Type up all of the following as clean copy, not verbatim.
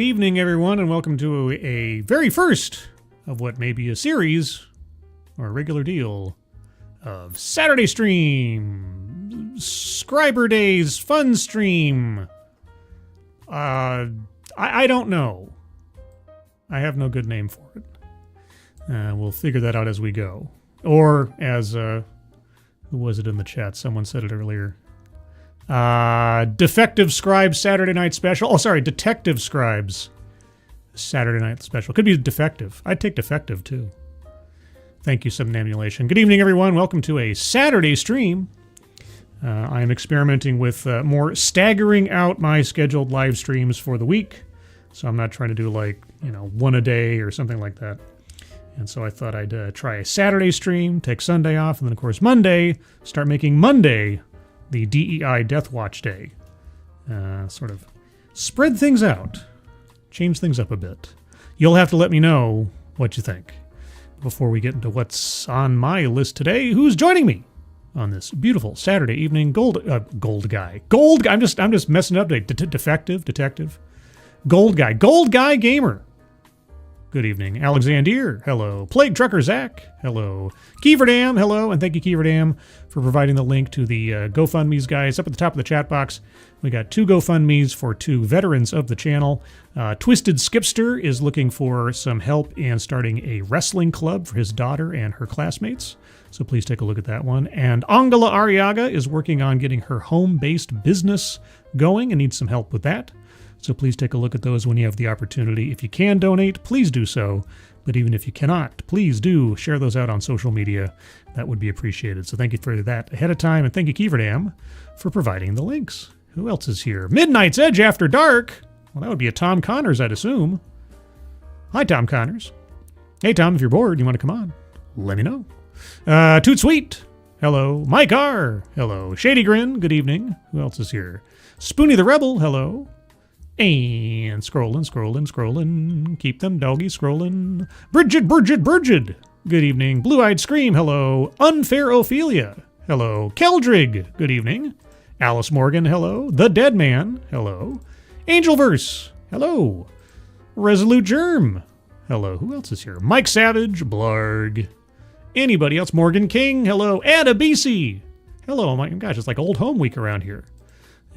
evening, everyone, and welcome to a very first of what may be a series or a regular deal of Saturday Stream, Scriberday's Fun Stream. I don't know. I have no good name for it. We'll figure that out as we go. Or as, who was it in the chat? Someone said it earlier. Defective Scribes Saturday Night Special. Oh, sorry, Detective Scribes Saturday Night Special. Could be defective. I'd take defective, too. Thank you, Somnambulation. Good evening, everyone. Welcome to a Saturday stream. I am experimenting with more staggering out my scheduled live streams for the week. So I'm not trying to do one a day or something like that. And so I thought I'd try a Saturday stream, take Sunday off, and then, of course, Monday, start making Monday the DEI Death Watch Day. Sort of spread things out, change things up a bit. You'll have to let me know what you think. Before we get into what's on my list today, who's joining me on this beautiful Saturday evening? Gold guy. I'm just messing up today. Detective. Gold guy gamer. Good evening. Alexander, hello. Plague Trucker Zach, hello. Keeverdam, hello. And thank you, Keeverdam, for providing the link to the GoFundMe's, guys. Up at the top of the chat box, we got 2 GoFundMe's for 2 veterans of the channel. Twisted Skipster is looking for some help in starting a wrestling club for his daughter and her classmates. So please take a look at that one. And Angela Arriaga is working on getting her home-based business going and needs some help with that. So please take a look at those when you have the opportunity. If you can donate, please do so. But even if you cannot, please do share those out on social media. That would be appreciated. So thank you for that ahead of time. And thank you, Keeverdam, for providing the links. Who else is here? Midnight's Edge After Dark. Well, that would be a Tom Connors, I'd assume. Hi, Tom Connors. Hey, Tom, if you're bored, you want to come on, let me know. Toot Sweet. Hello. Mike R. Hello. Shady Grin. Good evening. Who else is here? Spoonie the Rebel. Hello. And scrolling. Keep them doggies scrolling. Bridget. Good evening. Blue-Eyed Scream. Hello. Unfair Ophelia. Hello. Keldrig. Good evening. Alice Morgan. Hello. The Dead Man. Hello. Angelverse. Hello. Resolute Germ. Hello. Who else is here? Mike Savage. Blarg. Anybody else? Morgan King. Hello. Adabisi. Hello. Oh my gosh, it's like old home week around here.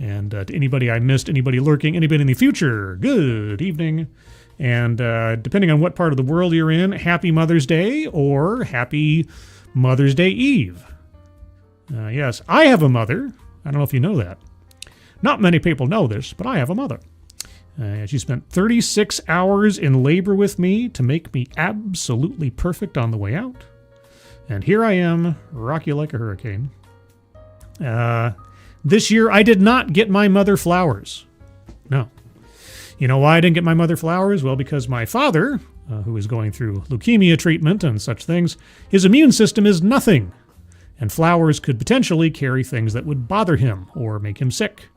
And to anybody I missed, anybody lurking, anybody in the future, good evening. And depending on what part of the world you're in, happy Mother's Day or happy Mother's Day Eve. Yes, I have a mother. I don't know if you know that. Not many people know this, but I have a mother. She spent 36 hours in labor with me to make me absolutely perfect on the way out. And here I am, rock you like a hurricane. This year, I did not get my mother flowers. No. You know why I didn't get my mother flowers? Well, because my father, who is going through leukemia treatment and such things, his immune system is nothing. And flowers could potentially carry things that would bother him or make him sick.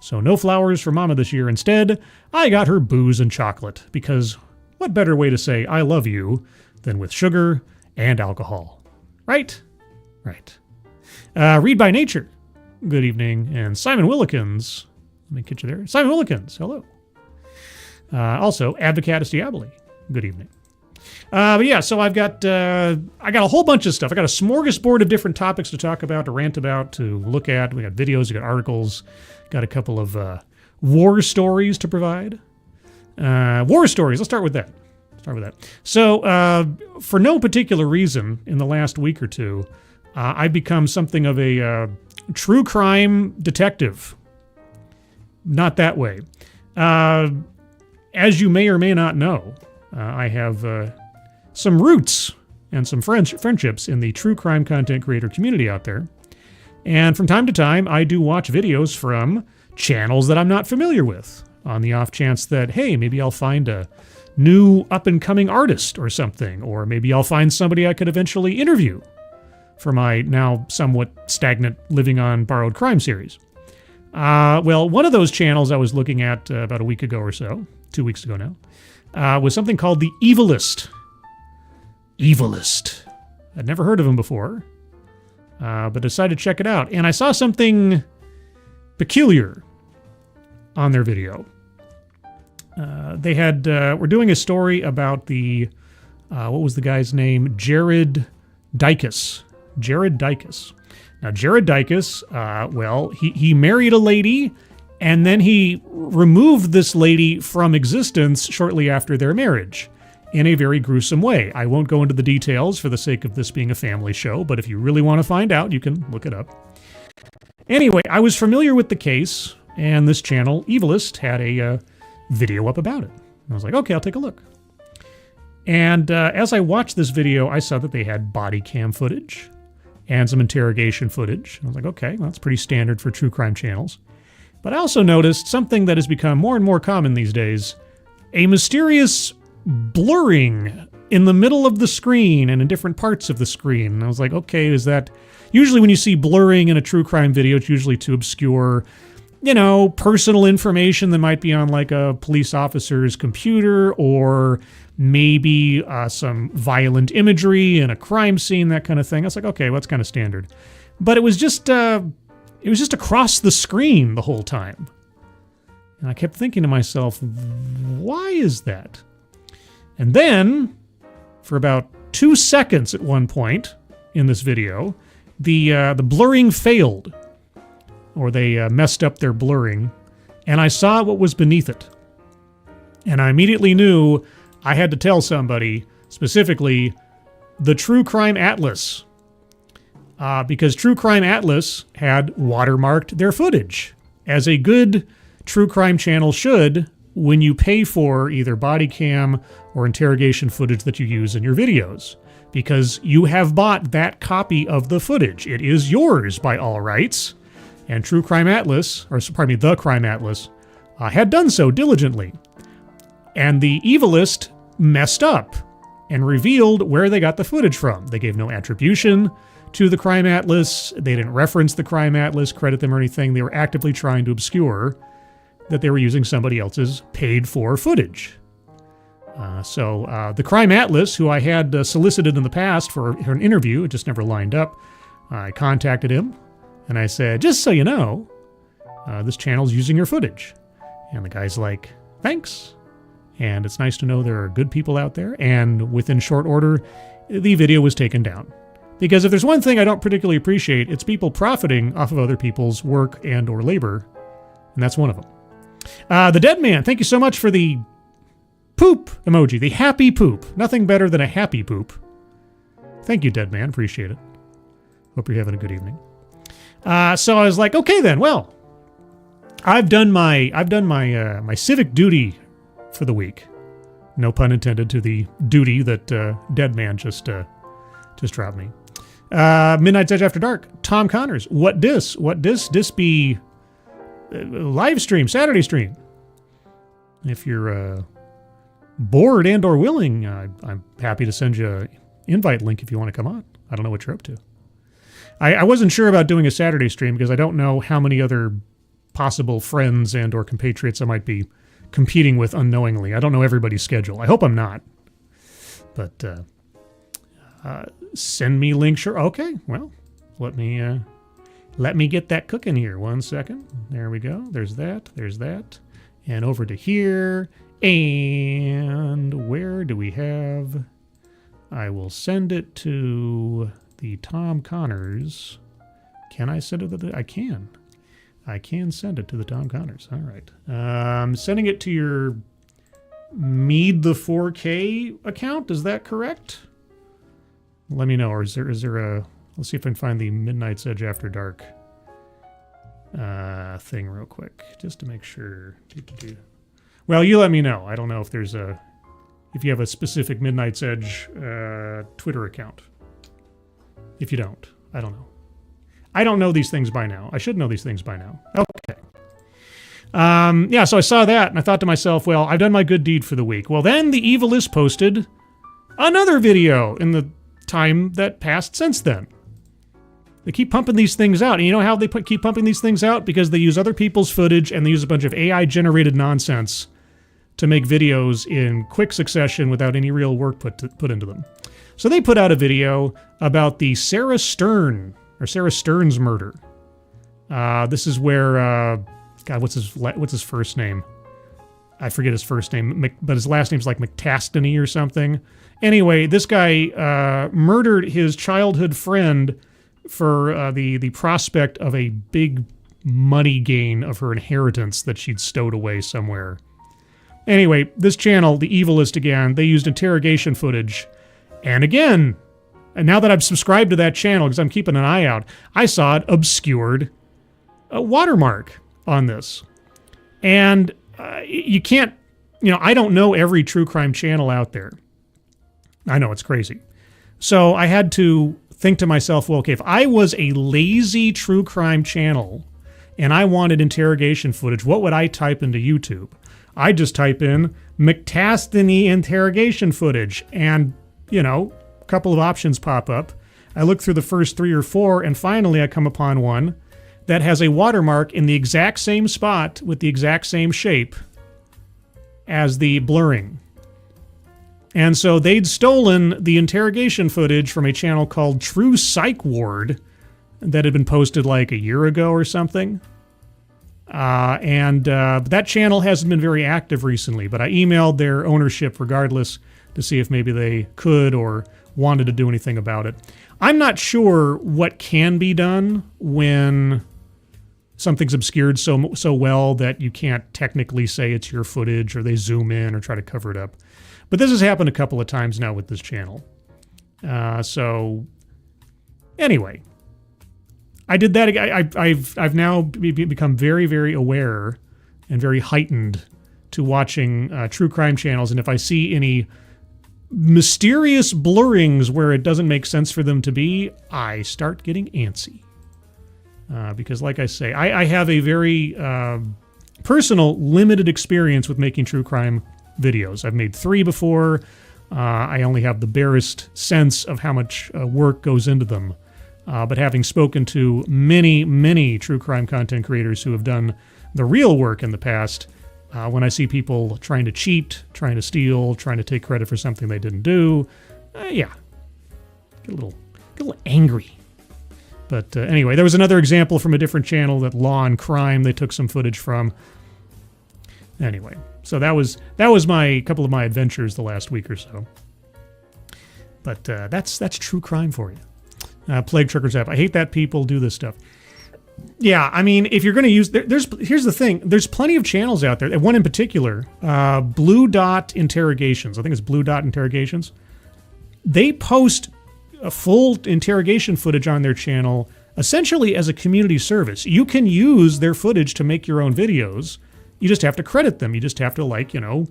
So no flowers for Mama this year. Instead, I got her booze and chocolate. Because what better way to say I love you than with sugar and alcohol? Right? Right. Read by Nature. Good evening. And Simon Willikins. Let me get you there. Simon Willikins. Hello. Also, Advocatus Diaboli. Good evening. But yeah, so I got a whole bunch of stuff. I got a smorgasbord of different topics to talk about, to rant about, to look at. We got videos, we got articles, got a couple of war stories to provide. War stories. Let's start with that. So, for no particular reason, in the last week or two, I've become something of a true crime detective. Not that way. As you may or may not know, I have some roots and some friendships in the true crime content creator community out there. And from time to time, I do watch videos from channels that I'm not familiar with, on the off chance that, hey, maybe I'll find a new up-and-coming artist or something, or maybe I'll find somebody I could eventually interview for my now somewhat stagnant Living on Borrowed Crime series. Well, one of those channels I was looking at about a week ago or so, 2 weeks ago now, was something called The Evilist. I'd never heard of him before, but decided to check it out. And I saw something peculiar on their video. they had were doing a story about the what was the guy's name? Jared Dicus. Jared Dicus. Now, Jared Dicus, well, he married a lady, and then he removed this lady from existence shortly after their marriage in a very gruesome way. I won't go into the details for the sake of this being a family show, but if you really want to find out, you can look it up. Anyway, I was familiar with the case, and this channel, Evilist, had a video up about it. I was like, okay, I'll take a look. And as I watched this video, I saw that they had body cam footage and some interrogation footage. I was like, okay, well, that's pretty standard for true crime channels. But I also noticed something that has become more and more common these days, a mysterious blurring in the middle of the screen and in different parts of the screen. And I was like, okay, is that... Usually when you see blurring in a true crime video, it's usually to obscure, you know, personal information that might be on like a police officer's computer, or maybe some violent imagery in a crime scene, that kind of thing. I was like, okay, well, that's kind of standard. But it was just across the screen the whole time. And I kept thinking to myself, why is that? And then, for about 2 seconds at one point in this video, the blurring failed, or they messed up their blurring, and I saw what was beneath it. And I immediately knew I had to tell somebody, specifically the True Crime Atlas, because True Crime Atlas had watermarked their footage, as a good true crime channel should when you pay for either body cam or interrogation footage that you use in your videos, because you have bought that copy of the footage. It is yours by all rights. And True Crime Atlas, or pardon me, the Crime Atlas, had done so diligently. And the Evilist messed up and revealed where they got the footage from. They gave no attribution to the Crime Atlas. They didn't reference the Crime Atlas, credit them or anything. They were actively trying to obscure that they were using somebody else's paid-for footage. So the Crime Atlas, who I had solicited in the past for an interview, it just never lined up, I contacted him, and I said, just so you know, this channel's using your footage. And the guy's like, thanks. And it's nice to know there are good people out there. And within short order, the video was taken down. Because if there's one thing I don't particularly appreciate, it's people profiting off of other people's work and or labor. And that's one of them. The Dead Man, thank you so much for the poop emoji, the happy poop. Nothing better than a happy poop. Thank you, Dead Man. Appreciate it. Hope you're having a good evening. So I was like, okay then, well, I've done my civic duty for the week. No pun intended to the duty that Dead Man just dropped me. Midnight's Edge After Dark. Tom Connors. What dis be live stream, Saturday stream. If you're bored and or willing, I'm happy to send you an invite link if you want to come on. I don't know what you're up to. I wasn't sure about doing a Saturday stream because I don't know how many other possible friends and or compatriots I might be competing with unknowingly. I don't know everybody's schedule. I hope I'm not. But send me link. Sure. Okay. Well, let me get that cooking here. 1 second. There we go. There's that. There's that. And over to here. And where do we have? I will send it to the Tom Connors. Can I send it to the... I can. I can send it to the Tom Connors. All right. Sending it to your Mead the 4K account. Is that correct? Let me know. Or is there a... Let's see if I can find the Midnight's Edge After Dark thing real quick, just to make sure. Well, you let me know. I don't know if there's if you have a specific Midnight's Edge Twitter account. If you don't, I don't know. I don't know these things by now. I should know these things by now. Okay. Yeah, so I saw that, and I thought to myself, well, I've done my good deed for the week. Well, then the Evilist posted another video in the time that passed since then. They keep pumping these things out. And you know how they keep pumping these things out? Because they use other people's footage, and they use a bunch of AI-generated nonsense to make videos in quick succession without any real work put into them. So they put out a video about the Sarah Stern, or Sarah Stern's murder. This is where, God, what's his first name? I forget his first name, but his last name's like McTastany or something. Anyway, this guy murdered his childhood friend for the prospect of a big money gain of her inheritance that she'd stowed away somewhere. Anyway, this channel, The Evil List again, they used interrogation footage. And again, and now that I've subscribed to that channel, because I'm keeping an eye out, I saw it obscured a watermark on this. And you can't, I don't know every true crime channel out there. I know, it's crazy. So I had to think to myself, well, okay, if I was a lazy true crime channel and I wanted interrogation footage, what would I type into YouTube? I just type in McTastany interrogation footage, and, a couple of options pop up. I look through the first 3 or 4, and finally I come upon one that has a watermark in the exact same spot with the exact same shape as the blurring. And so they'd stolen the interrogation footage from a channel called True Psych Ward that had been posted like a year ago or something. That channel hasn't been very active recently, but I emailed their ownership regardless to see if maybe they could or wanted to do anything about it. I'm not sure what can be done when something's obscured so well that you can't technically say it's your footage, or they zoom in or try to cover it up. But this has happened a couple of times now with this channel. So anyway, I did that. I've now become very, very aware and very heightened to watching true crime channels. And if I see any mysterious blurrings where it doesn't make sense for them to be, I start getting antsy. Because like I say, I have a very personal, limited experience with making true crime videos. I've made 3 before. I only have the barest sense of how much work goes into them. But having spoken to many, many true crime content creators who have done the real work in the past, when I see people trying to cheat, trying to steal, trying to take credit for something they didn't do, get a little angry. But anyway, there was another example from a different channel, that Law and Crime, they took some footage from. Anyway, so that was my couple of my adventures the last week or so. But that's true crime for you. Plague Truckers app. I hate that people do this stuff. Yeah, I mean, if you're going to use... Here's the thing. There's plenty of channels out there. One in particular, Blue Dot Interrogations. I think it's Blue Dot Interrogations. They post a full interrogation footage on their channel, essentially as a community service. You can use their footage to make your own videos. You just have to credit them. You just have to,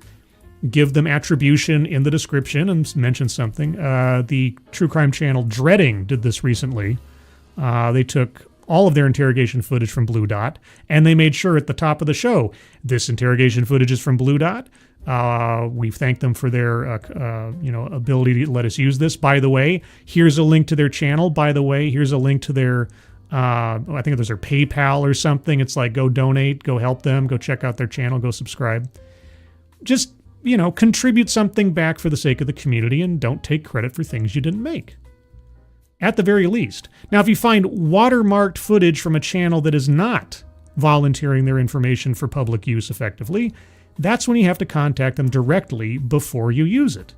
give them attribution in the description and mention something. The true crime channel Dreading did this recently. They took all of their interrogation footage from Blue Dot, and they made sure at the top of the show, this interrogation footage is from Blue Dot. We thank them for their ability to let us use this. By the way, here's a link to their channel. By the way, here's a link to their, I think there's their PayPal or something. It's like, go donate, go help them, go check out their channel, go subscribe. Just, contribute something back for the sake of the community, and don't take credit for things you didn't make. At the very least. Now, if you find watermarked footage from a channel that is not volunteering their information for public use effectively, that's when you have to contact them directly before you use it.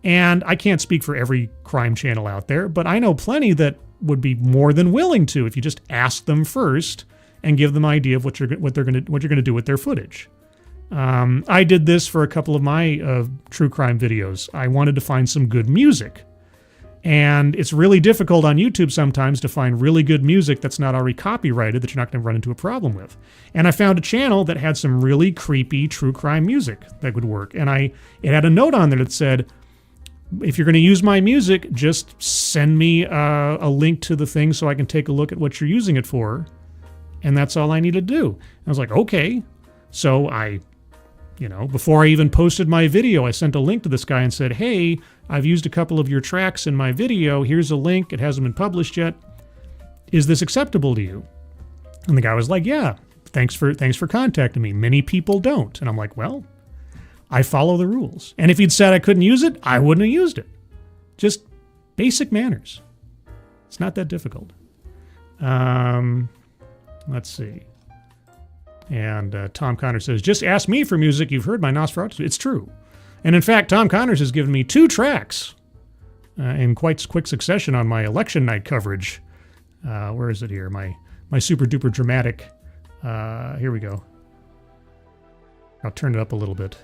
And I can't speak for every crime channel out there, but I know plenty that would be more than willing to if you just ask them first and give them an idea of what you're going to do with their footage. I did this for a couple of my true crime videos. I wanted to find some good music. And it's really difficult on YouTube sometimes to find really good music that's not already copyrighted that you're not going to run into a problem with. And I found a channel that had some really creepy true crime music that would work. And it had a note on there that said, if you're going to use my music, just send me a link to the thing so I can take a look at what you're using it for. And that's all I need to do. And I was like, okay. So before I even posted my video, I sent a link to this guy and said, hey, I've used a couple of your tracks in my video. Here's a link. It hasn't been published yet. Is this acceptable to you? And the guy was like, yeah, thanks for contacting me. Many people don't. And I'm like, well, I follow the rules. And if he'd said I couldn't use it, I wouldn't have used it. Just basic manners. It's not that difficult. Let's see. And Tom Connors says, just ask me for music. You've heard my Nosferatu. It's true. And in fact, Tom Connors has given me 2 tracks in quite quick succession on my election night coverage. Where is it here? My super duper dramatic. Here we go. I'll turn it up a little bit.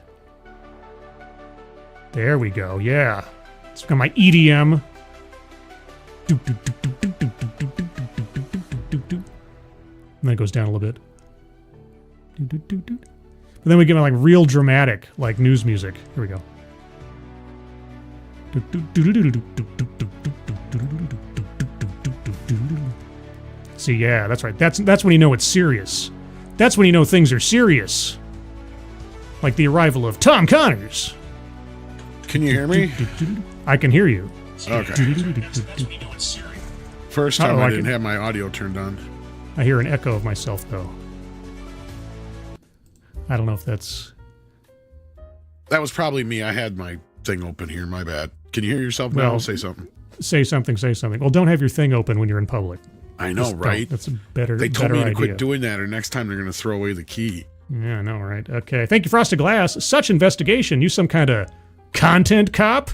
There we go. Yeah. It's got my EDM. And then it goes down a little bit. But then we get like real dramatic, like news music. Here we go. See, yeah, that's right. That's when you know it's serious. That's when you know things are serious. Like the arrival of Tom Connors. Can you hear me? I can hear you. Okay. First time I didn't have my audio turned on. I hear an echo of myself, though. I don't know if that's... That was probably me. I had my thing open here. My bad. Can you hear yourself now? Say something. Say something. Well, don't have your thing open when you're in public. I know, right? That's a better idea. They told me to quit doing that, or next time they're going to throw away the key. Yeah, I know, right? Okay. Thank you, Frosted Glass. Such investigation. You some kind of content cop?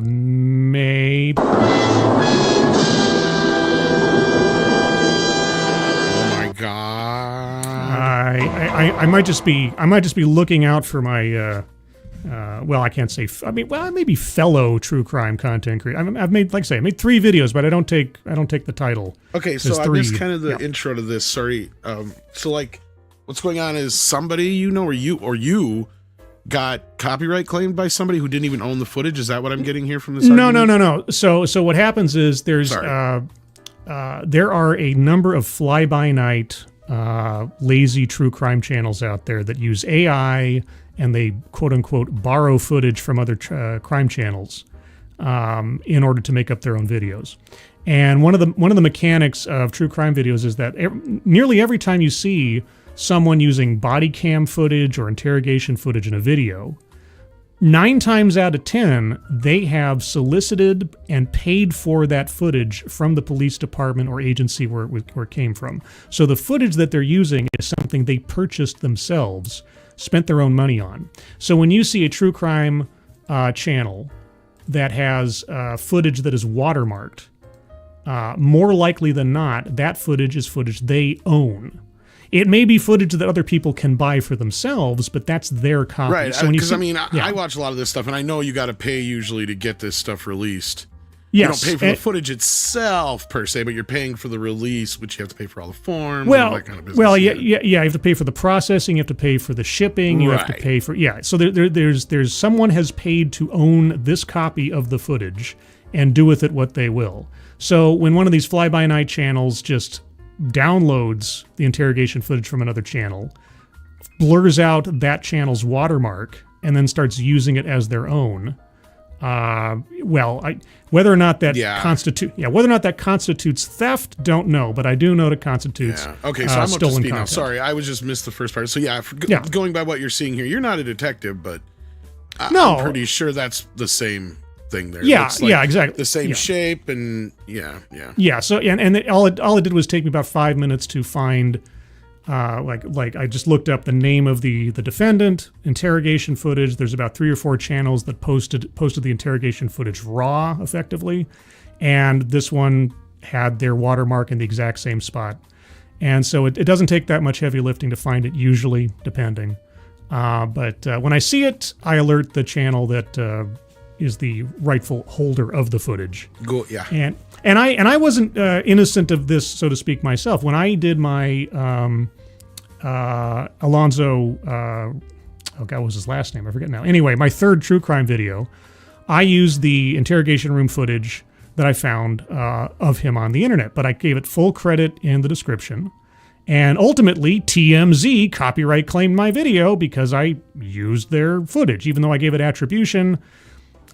Maybe. Oh my god. I might just be looking out for my well, I can't say. Maybe fellow true crime content creator. I've made, like I say, I made 3 videos, but I don't take the title. Okay, so I missed kind of the intro to this. Sorry. So like, what's going on is somebody or you got copyright claimed by somebody who didn't even own the footage. Is that what I'm getting here from this? No. So what happens is there are a number of fly-by-night lazy true crime channels out there that use AI and they quote-unquote borrow footage from other crime channels in order to make up their own videos. And one of the mechanics of true crime videos is that nearly every time you see someone using body cam footage or interrogation footage in a video, 9 times out of 10, they have solicited and paid for that footage from the police department or agency where it came from. So the footage that they're using is something they purchased themselves, spent their own money on. So when you see a true crime channel that has footage that is watermarked, more likely than not, that footage is footage they own. It may be footage that other people can buy for themselves, but that's their copy. Right, because I watch a lot of this stuff, and I know you got to pay usually to get this stuff released. Yes. You don't pay for the footage itself, per se, but you're paying for the release, which you have to pay for all the forms and all that kind of business. You have to pay for the processing, you have to pay for the shipping, you have to pay for... Yeah, so there's someone has paid to own this copy of the footage and do with it what they will. So when one of these fly-by-night channels just downloads the interrogation footage from another channel, blurs out that channel's watermark, and then starts using it as their own. Whether or not that constitutes theft, don't know, but I do know it constitutes. Yeah. Okay, so I'm up to speed now. Sorry, I was just missed the first part. So going by what you're seeing here, you're not a detective, but I'm pretty sure that's the same thing there. Yeah, exactly. The same shape and yeah. So all it did was take me about 5 minutes to find, like I just looked up the name of the defendant, interrogation footage. There's about 3 or 4 channels that posted the interrogation footage raw, effectively, and this one had their watermark in the exact same spot. And so it doesn't take that much heavy lifting to find it, usually, depending. But when I see it, I alert the channel that is the rightful holder of the footage. And I wasn't innocent of this, so to speak, myself. When I did my Alonzo, what was his last name? I forget now. Anyway, my 3rd true crime video, I used the interrogation room footage that I found of him on the internet, but I gave it full credit in the description. And ultimately, TMZ copyright claimed my video because I used their footage. Even though I gave it attribution,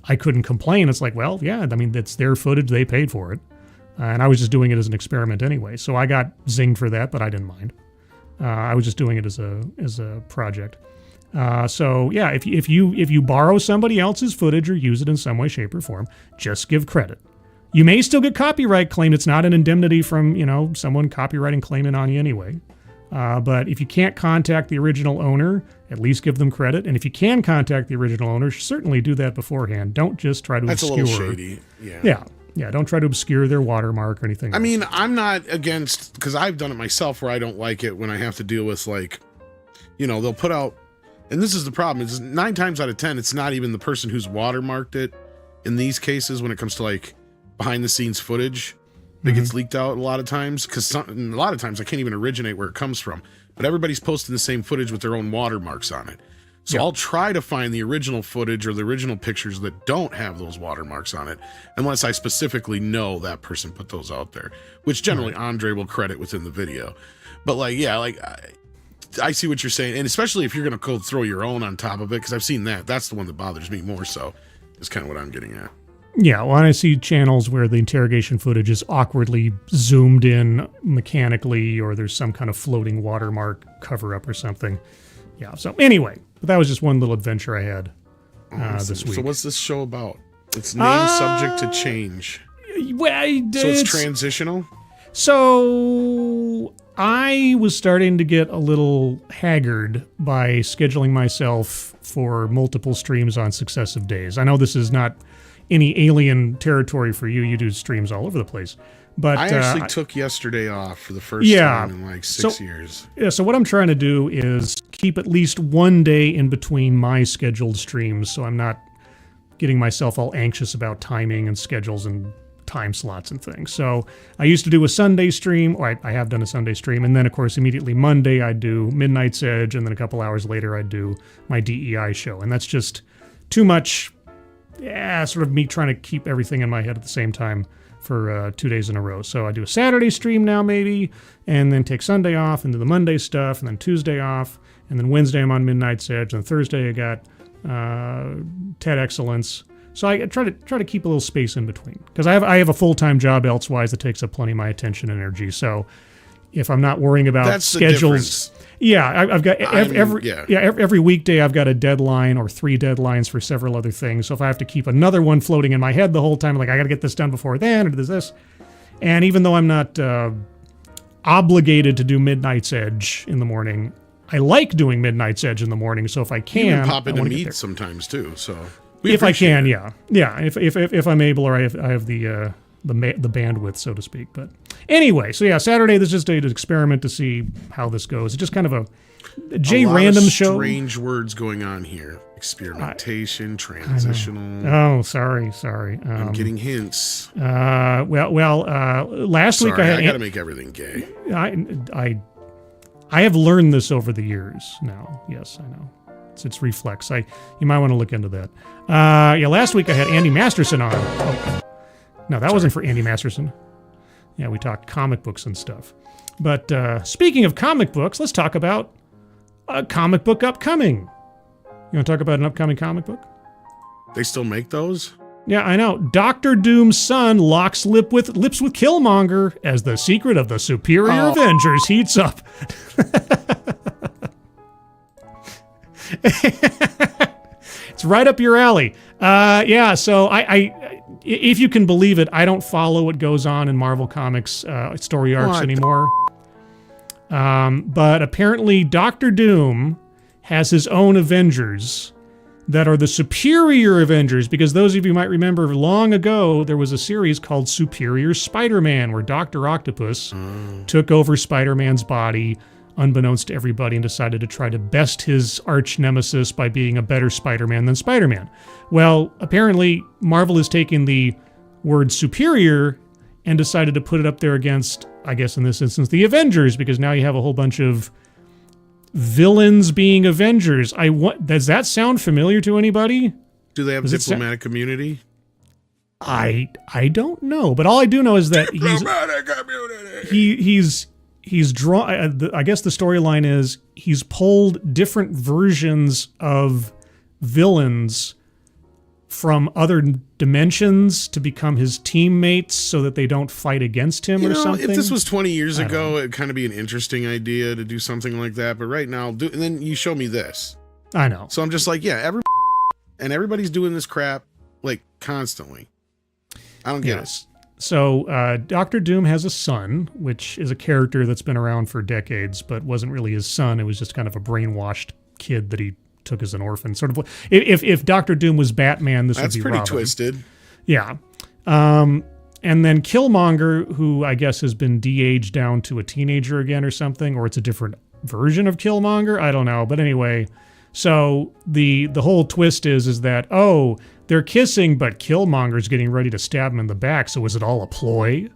I couldn't complain. It's like, well, yeah, I mean, it's their footage. They paid for it. And I was just doing it as an experiment anyway. So I got zinged for that, but I didn't mind. I was just doing it as a project. So yeah, if you borrow somebody else's footage or use it in some way, shape, or form, just give credit. You may still get copyright claimed. It's not an indemnity from, someone copyrighting claiming on you anyway. But if you can't contact the original owner, at least give them credit. And if you can contact the original owner, certainly do that beforehand. Don't just try to obscure. That's a little shady. Yeah. Yeah, don't try to obscure their watermark or anything. I mean, I'm not against, because I've done it myself where I don't like it when I have to deal with, like, they'll put out, and this is the problem, is 9 times out of 10, it's not even the person who's watermarked it in these cases when it comes to, like, behind the scenes footage that gets leaked out a lot of times, because a lot of times I can't even originate where it comes from, but everybody's posting the same footage with their own watermarks on it. So I'll try to find the original footage or the original pictures that don't have those watermarks on it, unless I specifically know that person put those out there, which generally Andre will credit within the video. But I see what you're saying, and especially if you're going to go throw your own on top of it, because I've seen that. That's the one that bothers me more so, is kind of what I'm getting at. Yeah, well, I see channels where the interrogation footage is awkwardly zoomed in mechanically, or there's some kind of floating watermark cover-up or something. Yeah, so anyway, but that was just one little adventure I had this week. So what's this show about? It's name subject to change. Well, so it's transitional? So I was starting to get a little haggard by scheduling myself for multiple streams on successive days. I know this is not any alien territory for you. You do streams all over the place. But I actually took yesterday off for the first time in like 6 years. Yeah, so what I'm trying to do is keep at least one day in between my scheduled streams, so I'm not getting myself all anxious about timing and schedules and time slots and things. So I used to do a Sunday stream, or I have done a Sunday stream, and then of course immediately Monday I'd do Midnight's Edge, and then a couple hours later I'd do my DEI show. And that's just too much, sort of me trying to keep everything in my head at the same time for 2 days in a row. So I do a Saturday stream now maybe, and then take Sunday off and do the Monday stuff, and then Tuesday off, and then Wednesday I'm on Midnight's Edge, and Thursday I got TED Excellence. So I try to keep a little space in between, because I have a full-time job elsewise that takes up plenty of my attention and energy. So if I'm not worrying about schedules, I've got every weekday I've got a deadline or 3 deadlines for several other things. So if I have to keep another one floating in my head the whole time, like I got to get this done before then, or there's this, and even though I'm not obligated to do Midnight's Edge in the morning, I like doing Midnight's Edge in the morning. So if I can, you can pop into meet sometimes too. So if I can, if I'm able, or I have the bandwidth, so to speak. But anyway, so Saturday, this is just an experiment to see how this goes. It's just kind of a random show. Strange words going on here. Experimentation, transitional. Oh, sorry. I'm getting hints. Last week I got to make everything gay. I have learned this over the years now. Yes, I know. It's reflex. You might want to look into that. Last week I had Andy Masterson on. Oh. No, that wasn't for Andy Masterson. Yeah, we talked comic books and stuff. But speaking of comic books, let's talk about a comic book upcoming. You want to talk about an upcoming comic book? They still make those? Yeah, I know. Doctor Doom's son locks lips with Killmonger as the secret of the Superior Avengers heats up. It's right up your alley. So I if you can believe it, I don't follow what goes on in Marvel Comics story arcs anymore. But apparently Doctor Doom has his own Avengers that are the Superior Avengers, because those of you might remember long ago, there was a series called Superior Spider-Man, where Dr. Octopus took over Spider-Man's body, unbeknownst to everybody, and decided to try to best his arch nemesis by being a better Spider-Man than Spider-Man. Well, apparently Marvel is taking the word superior and decided to put it up there against, I guess in this instance, the Avengers, because now you have a whole bunch of villains being Avengers. Does that sound familiar to anybody? Do they have diplomatic immunity? I don't know, but all I do know is that he's drawn. I guess the storyline is he's pulled different versions of villains from other dimensions to become his teammates so that they don't fight against him or something. If this was 20 years ago, it'd kind of be an interesting idea to do something like that. But right now, and then you show me this. I know. So I'm just like, everybody's doing this crap like constantly. I don't get it. So Doctor Doom has a son, which is a character that's been around for decades, but wasn't really his son. It was just kind of a brainwashed kid that he took as an orphan. Sort of, if Doctor Doom was Batman, this would be Robin. That's pretty twisted. Yeah. And then Killmonger, who I guess has been de-aged down to a teenager again or something, or it's a different version of Killmonger. I don't know. But anyway, so the whole twist is that, oh, they're kissing, but Killmonger's getting ready to stab him in the back. So is it all a ploy?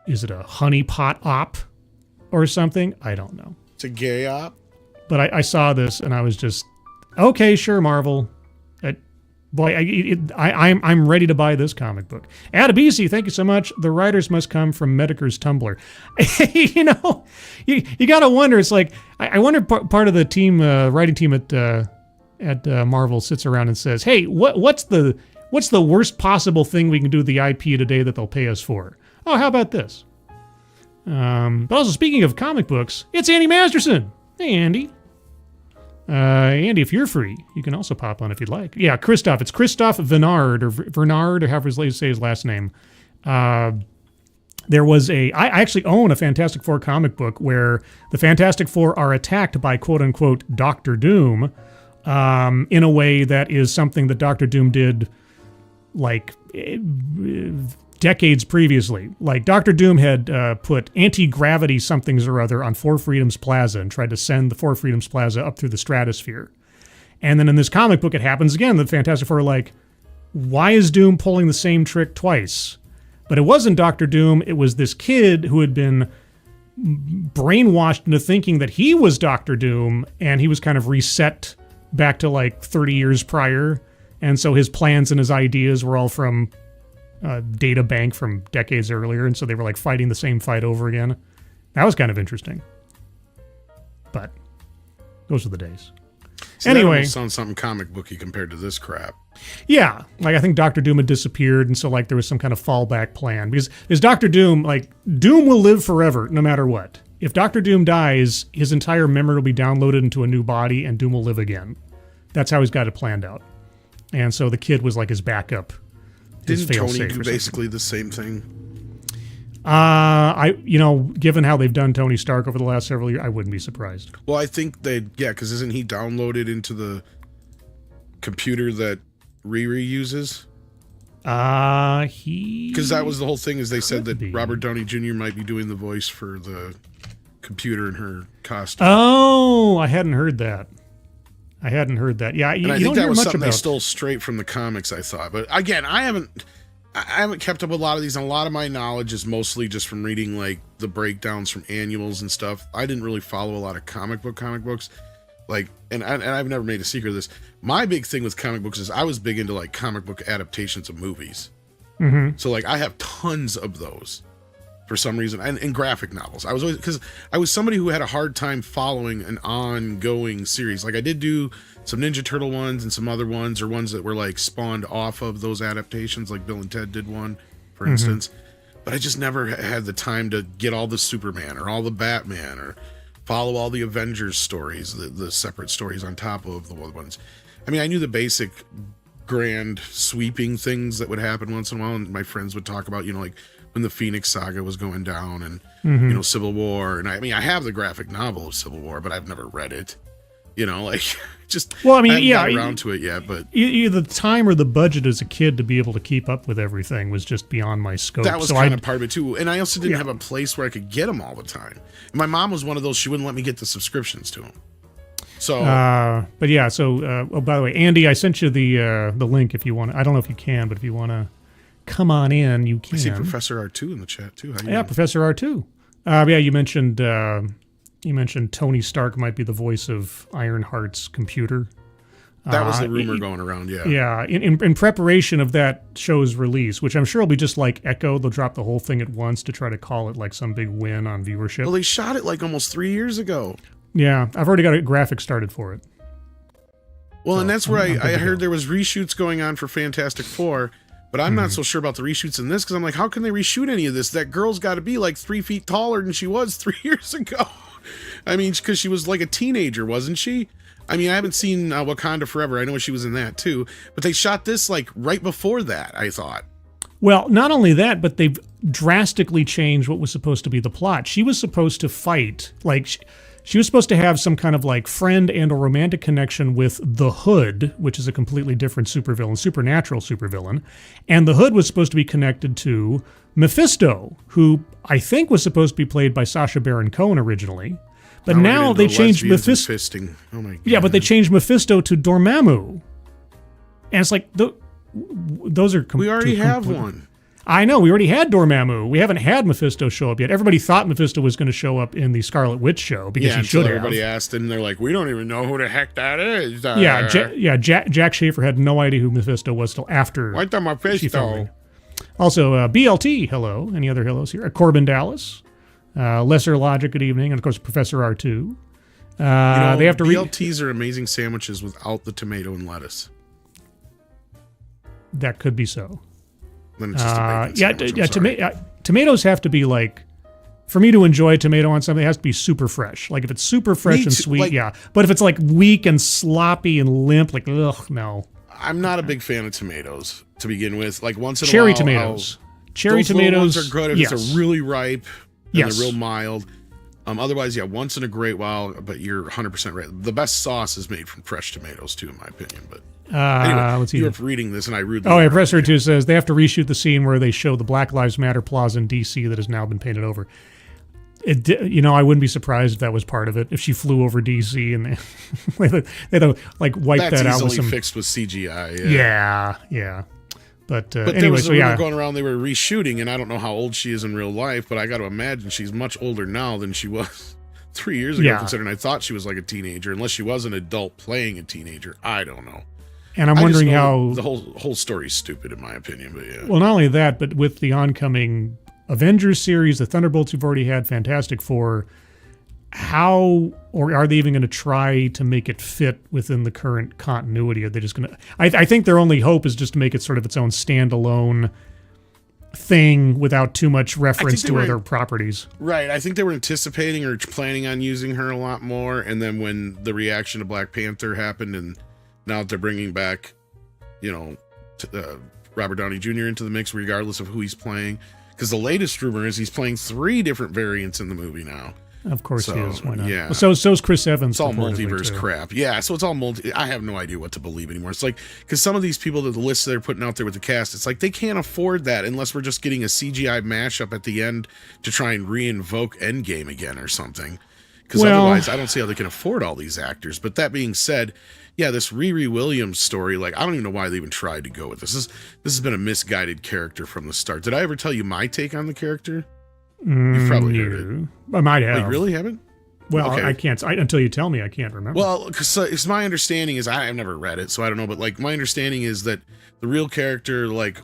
Is it a honeypot op or something? I don't know. It's a gay op. But I saw this and I was just, okay, sure, Marvel. Boy, I'm ready to buy this comic book. Adabisi, thank you so much. The writers must come from Mediker's Tumblr. You got to wonder. It's like, I wonder part of the team, writing team at Marvel sits around and says, hey, what's the worst possible thing we can do with the IP today that they'll pay us for? Oh, how about this? But also, speaking of comic books, it's Andy Masterson. Hey, Andy. Andy, if you're free, you can also pop on if you'd like. Yeah, Christoph. It's Christoph Vernard, or however you say his last name. There was I actually own a Fantastic Four comic book where the Fantastic Four are attacked by quote-unquote Doctor Doom in a way that is something that Doctor Doom did like decades previously. Like Doctor Doom had put anti-gravity somethings or other on Four Freedoms Plaza and tried to send the Four Freedoms Plaza up through the stratosphere. And then in this comic book, it happens again. The Fantastic Four are like, why is Doom pulling the same trick twice? But it wasn't Doctor Doom. It was this kid who had been brainwashed into thinking that he was Doctor Doom, and he was kind of reset back to like 30 years prior. And so his plans and his ideas were all from data bank from decades earlier, and so they were like fighting the same fight over again. That was kind of interesting. But those are the days. So anyway, that sounds something comic booky compared to this crap. Yeah, like I think Doctor Doom had disappeared, and so like there was some kind of fallback plan because Doctor Doom, like Doom will live forever no matter what. If Doctor Doom dies, his entire memory will be downloaded into a new body, and Doom will live again. That's how he's got it planned out. And so the kid was like his backup. Didn't Tony do basically the same thing? Given how they've done Tony Stark over the last several years, I wouldn't be surprised. Well, I think because isn't he downloaded into the computer that Riri uses? Because that was the whole thing, is they said that Robert Downey Jr. might be doing the voice for the computer in her costume. Oh, I hadn't heard that. Yeah, and I think that was something they stole straight from the comics, I thought. But again, I haven't kept up with a lot of these, and a lot of my knowledge is mostly just from reading like the breakdowns from annuals and stuff. I didn't really follow a lot of comic books. Like, and I've never made a secret of this. My big thing with comic books is I was big into like comic book adaptations of movies. Mm-hmm. So like I have tons of those for some reason, and graphic novels. I was always, because I was somebody who had a hard time following an ongoing series. Like I did do some Ninja Turtle ones and some other ones, or ones that were like spawned off of those adaptations, like Bill and Ted did one, for instance. But I just never had the time to get all the Superman or all the Batman or follow all the Avengers stories, the separate stories on top of the ones. I mean, I knew the basic grand sweeping things that would happen once in a while, and my friends would talk about, like when the Phoenix Saga was going down, and Civil War. And I have the graphic novel of Civil War, but I've never read it. I haven't got around to it yet. But either the time or the budget as a kid to be able to keep up with everything was just beyond my scope. That was kind of part of it too. And I also didn't have a place where I could get them all the time. And my mom was one of those; she wouldn't let me get the subscriptions to them. So, but yeah. So, by the way, Andy, I sent you the link if you want. I don't know if you can, but if you want to come on in, you can. I see Professor R2 in the chat too. Professor R2. You mentioned Tony Stark might be the voice of Ironheart's computer. That was the rumor going around, yeah. Yeah, in preparation of that show's release, which I'm sure will be just like Echo. They'll drop the whole thing at once to try to call it like some big win on viewership. Well, they shot it like almost 3 years ago. Yeah, I've already got a graphic started for it. Well, and that's where I heard there was reshoots going on for Fantastic Four, but I'm not so sure about the reshoots in this, because I'm like, how can they reshoot any of this? That girl's got to be like 3 feet taller than she was 3 years ago. I mean, because she was like a teenager, wasn't she? I mean, I haven't seen Wakanda Forever. I know she was in that too, but they shot this like right before that, I thought. Well, not only that, but they've drastically changed what was supposed to be the plot. She was supposed to fight, like, she was supposed to have some kind of like friend and a romantic connection with the Hood, which is a completely different supervillain, supernatural supervillain. And the Hood was supposed to be connected to Mephisto, who I think was supposed to be played by Sacha Baron Cohen originally. But now they changed Mephisto. Oh my God. Yeah, but they changed Mephisto to Dormammu. And it's like, those are we already have one. I know, we already had Dormammu. We haven't had Mephisto show up yet. Everybody thought Mephisto was going to show up in the Scarlet Witch show because he should have. Everybody asked, and they're like, "We don't even know who the heck that is." Jack Schaefer had no idea who Mephisto was till after. What the Mephisto? Also, BLT, hello. Any other hellos here? Corbin Dallas, Lesser Logic, good evening, and of course Professor R2. They have to BLTs are amazing sandwiches without the tomato and lettuce. That could be so. Then it's just a bacon sandwich, tomatoes have to be like, for me to enjoy a tomato on something, it has to be super fresh. Like if it's super fresh and sweet, like, yeah. But if it's like weak and sloppy and limp, like, ugh, no. I'm not a big fan of tomatoes to begin with. Like once in a while, cherry tomatoes are good if it's a really ripe and they're real mild. Otherwise, once in a great while, but you're 100% right. The best sauce is made from fresh tomatoes, too, in my opinion. But anyway, let's see. You were reading this, and I rudely. Professor 2 says they have to reshoot the scene where they show the Black Lives Matter plaza in D.C. that has now been painted over. I wouldn't be surprised if that was part of it. If she flew over D.C. and they had to like wipe that out with some fixed with CGI. Yeah. But anyway, there was going around, they were reshooting, and I don't know how old she is in real life, but I got to imagine she's much older now than she was 3 years ago, considering I thought she was like a teenager, unless she was an adult playing a teenager. I don't know. And I'm wondering how the whole story's stupid, in my opinion. But yeah. Well, not only that, but with the oncoming Avengers series, the Thunderbolts you've already had, Fantastic Four, how or are they even going to try to make it fit within the current continuity? Are they just going to? I think their only hope is just to make it sort of its own standalone thing without too much reference to other properties. Right. I think they were anticipating or planning on using her a lot more, and then when the reaction to Black Panther happened, and now that they're bringing back, Robert Downey Jr. into the mix, regardless of who he's playing, because the latest rumor is he's playing 3 different variants in the movie now. Of course he is. Why not? Yeah. Well, so's Chris Evans. It's all multiverse crap. Yeah, so it's all I have no idea what to believe anymore. It's like, because some of these people, the lists they're putting out there with the cast, it's like they can't afford that unless we're just getting a CGI mashup at the end to try and re-invoke Endgame again or something. Because otherwise, I don't see how they can afford all these actors. But that being said, this Riri Williams story, like, I don't even know why they even tried to go with this. This has been a misguided character from the start. Did I ever tell you my take on the character? You've probably heard it. I might have. Wait, really haven't? Well, okay. I can't. until you tell me, I can't remember. Well, because my understanding is, I've never read it, so I don't know. But like, my understanding is that the real character, like,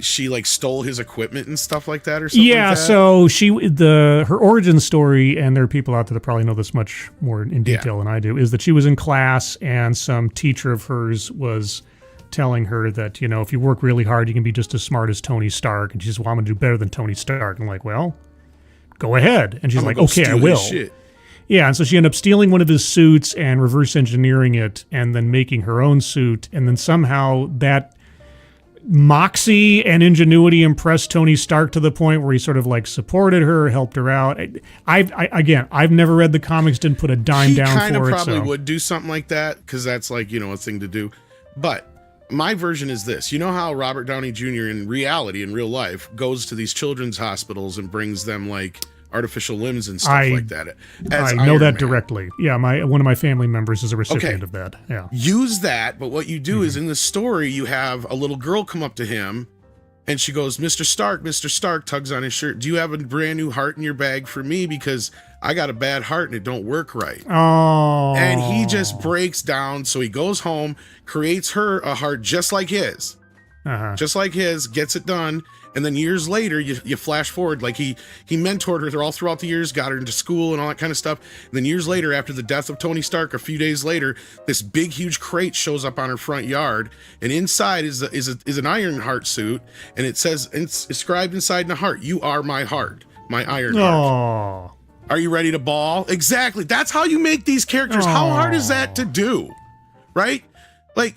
she like stole his equipment and stuff like that, or something. Yeah. Like that. So her origin story, and there are people out there that probably know this much more in detail than I do, is that she was in class and some teacher of hers was telling her that, if you work really hard, you can be just as smart as Tony Stark. And she says, well, I'm going to do better than Tony Stark. And I'm like, well, go ahead. And she's like, okay, I will. Yeah, and so she ended up stealing one of his suits and reverse engineering it and then making her own suit. And then somehow that moxie and ingenuity impressed Tony Stark to the point where he sort of like supported her, helped her out. I've never read the comics, didn't put a dime down for it. He kind of probably would do something like that because that's like, a thing to do. But my version is this. You know how Robert Downey Jr. in reality, in real life, goes to these children's hospitals and brings them like artificial limbs and stuff like that. I know that directly. Yeah, one of my family members is a recipient of that. Yeah. Use that, but what you do is in the story, you have a little girl come up to him and she goes, Mr. Stark, tugs on his shirt. Do you have a brand new heart in your bag for me? Because I got a bad heart and it don't work right. Oh. And he just breaks down. So he goes home, creates her a heart just like his. Just like his, gets it done. And then years later, you flash forward, like he mentored her all throughout the years, got her into school and all that kind of stuff. And then years later, after the death of Tony Stark, a few days later, this big, huge crate shows up on her front yard. And inside is an Ironheart suit. And it says, it's inscribed inside the heart, you are my heart, my Ironheart. Are you ready to ball? Exactly. That's how you make these characters. How hard is that to do? Right? Like,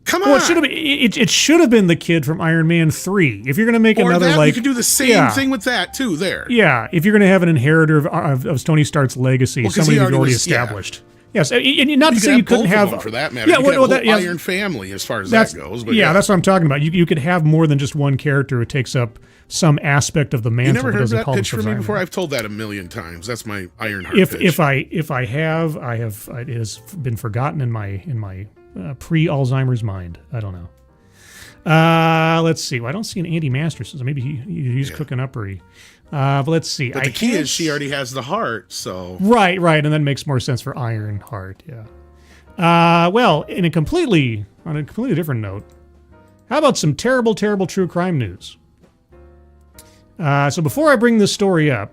Come on. Well, it should have been the kid from Iron Man 3. If you're going to make or another that, like you could do the same thing with that too. There. Yeah, if you're going to have an inheritor of Tony Stark's legacy, somebody who's already established. Yes, and not to say you couldn't have them for that matter. Yeah, you could have Iron Family as far as that goes. But that's what I'm talking about. You could have more than just one character who takes up some aspect of the mantle. You never heard that pitch from me before? I've told that a million times. That's my Ironheart pitch. If I have, it has been forgotten in my pre-Alzheimer's mind. I don't know. Let's see. Well, I don't see an Andy Masterson. Maybe he's cooking up, but let's see. But the key is she already has the heart, so right, and that makes more sense for Ironheart. Yeah. Well, on a completely different note, how about some terrible true crime news? So before I bring this story up,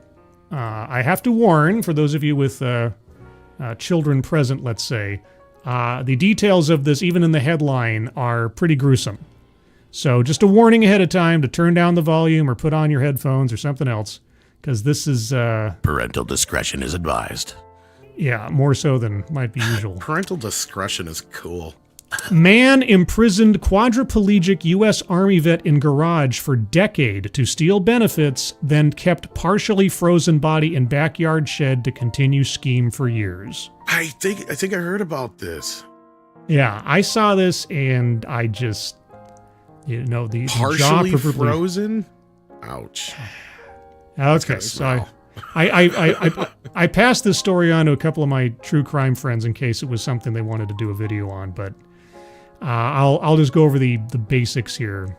I have to warn for those of you with children present, let's say, the details of this, even in the headline, are pretty gruesome. So just a warning ahead of time to turn down the volume or put on your headphones or something else, because this is... Parental discretion is advised. Yeah, more so than might be usual. Parental discretion is cool. Man imprisoned quadriplegic U.S. Army vet in garage for decade to steal benefits, then kept partially frozen body in backyard shed to continue scheme for years. I think I heard about this. Yeah, I saw this and I just... the partially frozen. Ouch. Okay, so I passed this story on to a couple of my true crime friends in case it was something they wanted to do a video on, but I'll just go over the basics here.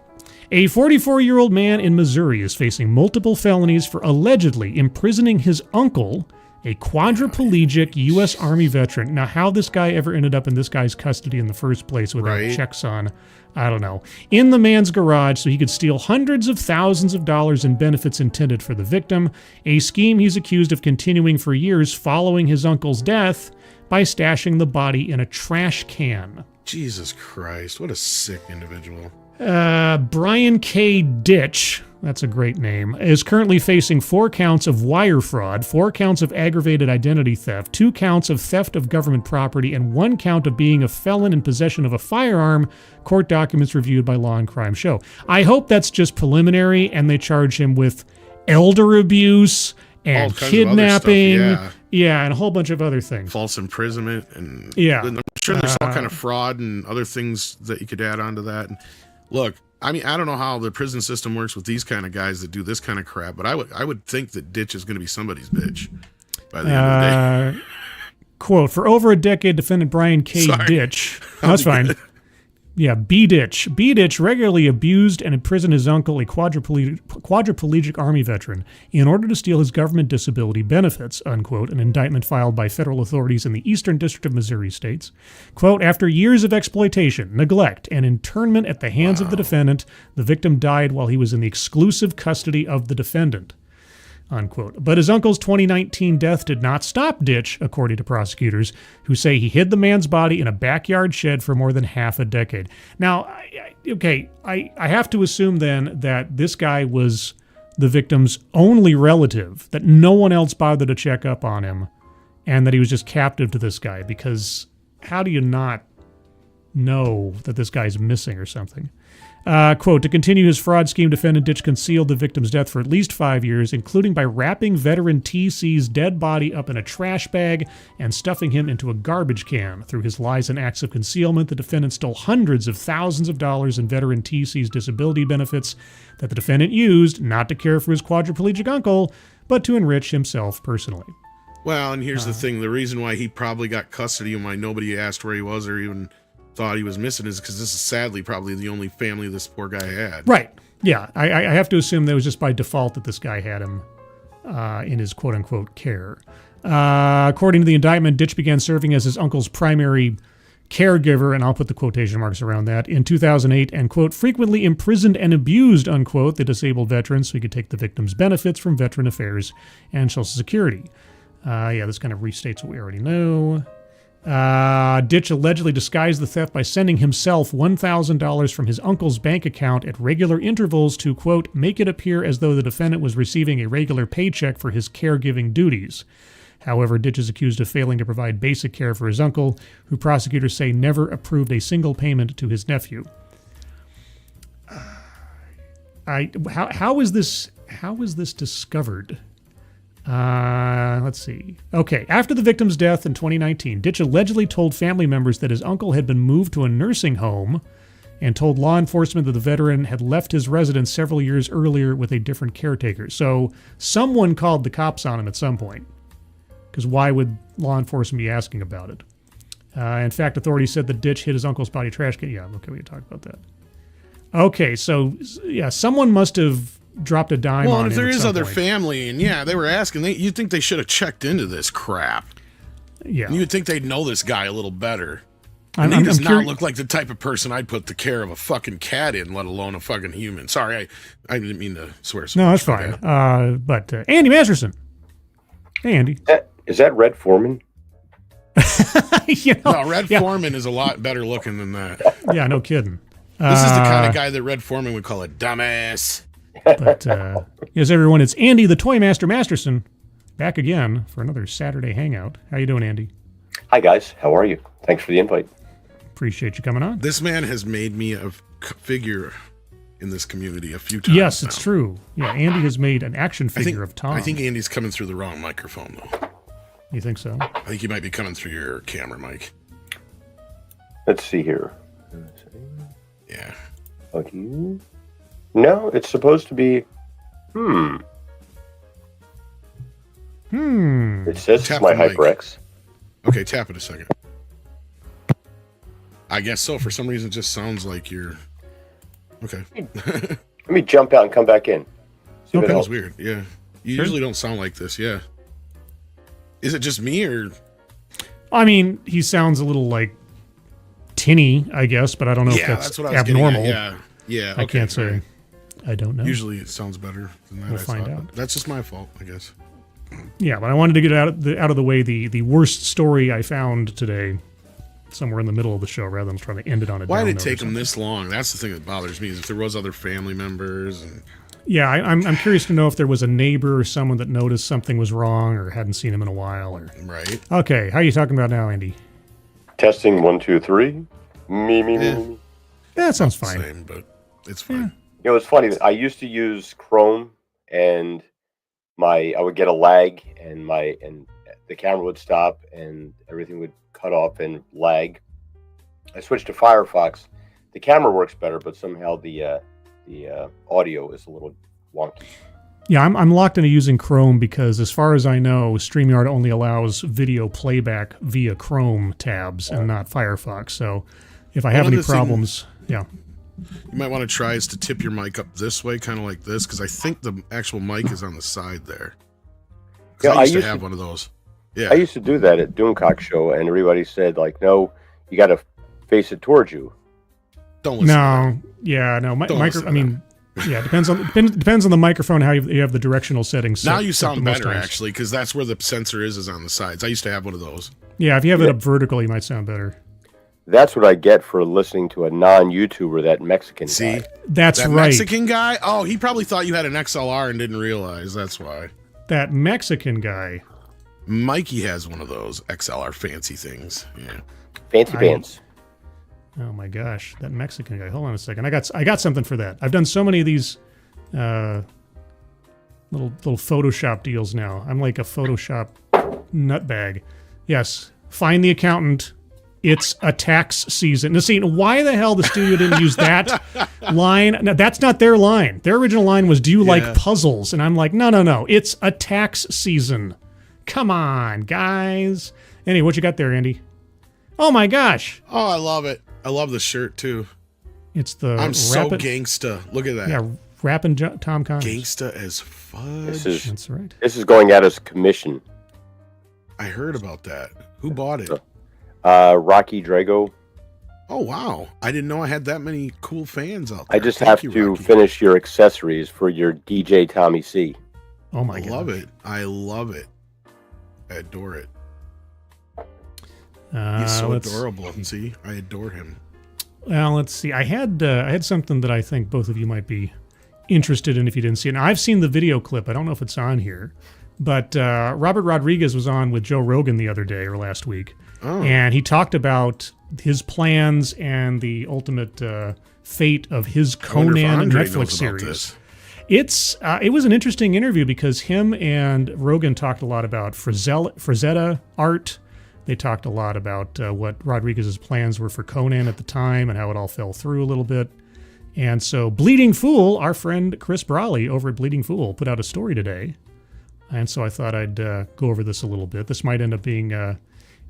A 44-year-old man in Missouri is facing multiple felonies for allegedly imprisoning his uncle, a quadriplegic U.S. Army veteran. Now, how this guy ever ended up in this guy's custody in the first place without checks on, I don't know. In the man's garage so he could steal hundreds of thousands of dollars in benefits intended for the victim, a scheme he's accused of continuing for years following his uncle's death by stashing the body in a trash can. Jesus Christ, what a sick individual. Brian K. Ditch, that's a great name, is currently facing 4 counts of wire fraud, 4 counts of aggravated identity theft, 2 counts of theft of government property, and 1 count of being a felon in possession of a firearm, court documents reviewed by Law and Crime show. I hope that's just preliminary and they charge him with elder abuse and kidnapping. And a whole bunch of other things. False imprisonment. And I'm sure there's all kind of fraud and other things that you could add on to that. Look, I mean, I don't know how the prison system works with these kind of guys that do this kind of crap, but I would think that Ditch is going to be somebody's bitch by the end of the day. Quote, for over a decade, defendant Brian K. Ditch, that's fine. Good. Yeah, B. Ditch regularly abused and imprisoned his uncle, a quadriplegic Army veteran, in order to steal his government disability benefits, unquote, an indictment filed by federal authorities in the Eastern District of Missouri states. Quote, after years of exploitation, neglect, and internment at the hands of the defendant, the victim died while he was in the exclusive custody of the defendant. Unquote. But his uncle's 2019 death did not stop Ditch, according to prosecutors, who say he hid the man's body in a backyard shed for more than half a decade. Now, I have to assume then that this guy was the victim's only relative, that no one else bothered to check up on him, and that he was just captive to this guy, because how do you not know that this guy's missing or something? Quote, to continue his fraud scheme, defendant Ditch concealed the victim's death for at least 5 years, including by wrapping veteran TC's dead body up in a trash bag and stuffing him into a garbage can. Through his lies and acts of concealment, the defendant stole hundreds of thousands of dollars in veteran TC's disability benefits that the defendant used not to care for his quadriplegic uncle, but to enrich himself personally. Well, and here's the thing. The reason why he probably got custody and why nobody asked where he was or even thought he was missing is because this is sadly probably the only family this poor guy had. Right. Yeah. I have to assume that it was just by default that this guy had him in his quote-unquote care. According to the indictment, Ditch began serving as his uncle's primary caregiver, and I'll put the quotation marks around that, in 2008, and, quote, frequently imprisoned and abused, unquote, the disabled veteran so he could take the victim's benefits from Veteran Affairs and Social Security. This kind of restates what we already know. Ditch allegedly disguised the theft by sending himself $1,000 from his uncle's bank account at regular intervals to, quote, make it appear as though the defendant was receiving a regular paycheck for his caregiving duties. However, Ditch is accused of failing to provide basic care for his uncle, who prosecutors say never approved a single payment to his nephew. How is this discovered? Let's see. Okay, after the victim's death in 2019, Ditch allegedly told family members that his uncle had been moved to a nursing home and told law enforcement that the veteran had left his residence several years earlier with a different caretaker. So someone called the cops on him at some point, because why would law enforcement be asking about it? In fact, authorities said that Ditch hit his uncle's body trash can. Yeah, okay, we can talk about that. Okay, so yeah, someone must have dropped a dime on him. Well, and if there is other family, and yeah, they were asking, you'd think they should have checked into this crap. Yeah. And you'd think they'd know this guy a little better. And he does not look like the type of person I'd put the care of a fucking cat in, let alone a fucking human. Sorry, I didn't mean to swear so much. No, that's fine. But Andy Masterson. Hey, Andy. Is that Red Foreman? Red Foreman is a lot better looking than that. Yeah, no kidding. This is the kind of guy that Red Foreman would call a dumbass. But yes, everyone, it's Andy the Toy Master Masterson back again for another Saturday hangout. How you doing, Andy? Hi, guys. How are you? Thanks for the invite. Appreciate you coming on. This man has made me a figure in this community a few times. Yes, it's true. Yeah, Andy has made an action figure of Tom. I think Andy's coming through the wrong microphone, though. You think so? I think he might be coming through your camera mic. Let's see here. Yeah. Okay. No, it's supposed to be. It says it's my HyperX. Okay, tap it a second. I guess so. For some reason, it just sounds like you're. Okay. Let me jump out and come back in. See that was weird. Yeah. You usually don't sound like this. Yeah. Is it just me or? I mean, he sounds a little like tinny, I guess, but I don't know if that's abnormal. Yeah. Okay, I can't say. I don't know. Usually it sounds better than that. We'll find out. That's just my fault, I guess. Yeah, but I wanted to get out of the way the worst story I found today, somewhere in the middle of the show, rather than trying to end it on a. Why did it take them this long? That's the thing that bothers me. Is if there was other family members and. Yeah, I'm curious to know if there was a neighbor or someone that noticed something was wrong or hadn't seen him in a while. Or right. Okay, how are you talking about now, Andy? Testing 1, 2, 3. Me. Yeah, that sounds fine. Same, but it's fine. Yeah. You know, it's funny. I used to use Chrome, and I would get a lag, and the camera would stop, and everything would cut off and lag. I switched to Firefox. The camera works better, but somehow the audio is a little wonky. Yeah, I'm locked into using Chrome because, as far as I know, StreamYard only allows video playback via Chrome tabs and not Firefox. So, if I have any problems, you might want to try is to tip your mic up this way, kind of like this, because I think the actual mic is on the side there. Yeah, I used to have one of those. Yeah, I used to do that at Doomcock Show, and everybody said, like, no, you got to face it towards you. Don't listen. No, yeah, no. Yeah, depends on the microphone, how you have the directional settings. Now you sound better, actually, because that's where the sensor is on the sides. I used to have one of those. Yeah, if you have it up vertical, you might sound better. That's what I get for listening to a non-YouTuber, that Mexican guy. That's that right. Mexican guy? Oh, he probably thought you had an XLR and didn't realize. That's why. That Mexican guy. Mikey has one of those XLR fancy things. Yeah. Fancy pants. Oh my gosh, that Mexican guy. Hold on a second. I got something for that. I've done so many of these little Photoshop deals now. I'm like a Photoshop nutbag. Yes, find the accountant. It's a tax season. Now, see, why the hell the studio didn't use that line? No, that's not their line. Their original line was, "Do you like puzzles?" And I'm like, no. It's a tax season. Come on, guys. Anyway, what you got there, Andy? Oh my gosh. Oh, I love it. I love the shirt too. It's the I'm so gangsta. Look at that. Yeah, rapping Tom Connors. Gangsta as fudge. That's right. This is going out as commission. I heard about that. Who bought it? Rocky Drago. Oh wow! I didn't know I had that many cool fans out there. I just have to finish your accessories for your DJ Tommy C. Oh my god! I love it. I adore it. He's so adorable. See, I adore him. Well, let's see. I had something that I think both of you might be interested in if you didn't see it. Now, I've seen the video clip. I don't know if it's on here, But Robert Rodriguez was on with Joe Rogan the other day or last week, and he talked about his plans and the ultimate fate of his Conan Netflix series. It was an interesting interview because him and Rogan talked a lot about Frazetta art. They talked a lot about what Rodriguez's plans were for Conan at the time and how it all fell through a little bit. And so Bleeding Fool, our friend Chris Brawley over at Bleeding Fool, put out a story today. And so I thought I'd go over this a little bit. This might end up being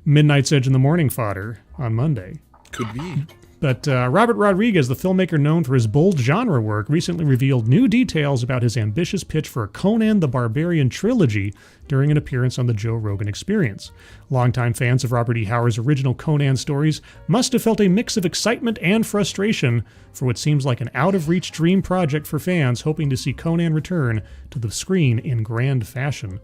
Midnight's Edge in the Morning fodder on Monday. Could be. But Robert Rodriguez, the filmmaker known for his bold genre work, recently revealed new details about his ambitious pitch for a Conan the Barbarian trilogy during an appearance on the Joe Rogan Experience. Longtime fans of Robert E. Howard's original Conan stories must have felt a mix of excitement and frustration for what seems like an out-of-reach dream project for fans hoping to see Conan return to the screen in grand fashion.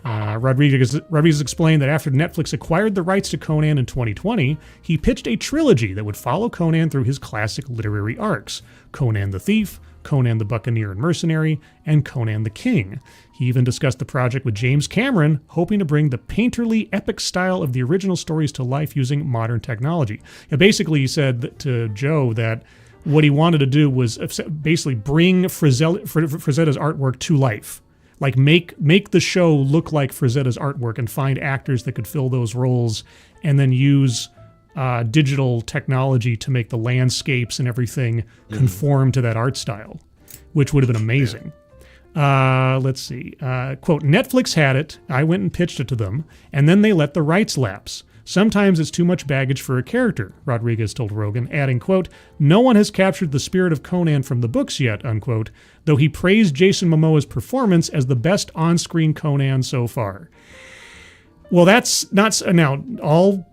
Rodriguez explained that after Netflix acquired the rights to Conan in 2020, he pitched a trilogy that would follow Conan through his classic literary arcs: Conan the Thief, Conan the Buccaneer and Mercenary, and Conan the King. He even discussed the project with James Cameron, hoping to bring the painterly, epic style of the original stories to life using modern technology. And basically, he said to Joe that what he wanted to do was basically bring Frazetta's artwork to life. Like make the show look like Frazetta's artwork and find actors that could fill those roles, and then use digital technology to make the landscapes and everything conform to that art style, which would have been amazing. Let's see. Quote, Netflix had it, I went and pitched it to them, and then they let the rights lapse. Sometimes it's too much baggage for a character, Rodriguez told Rogan, adding, quote, no one has captured the spirit of Conan from the books yet, unquote, though he praised Jason Momoa's performance as the best on-screen Conan so far. Well, that's not, now, all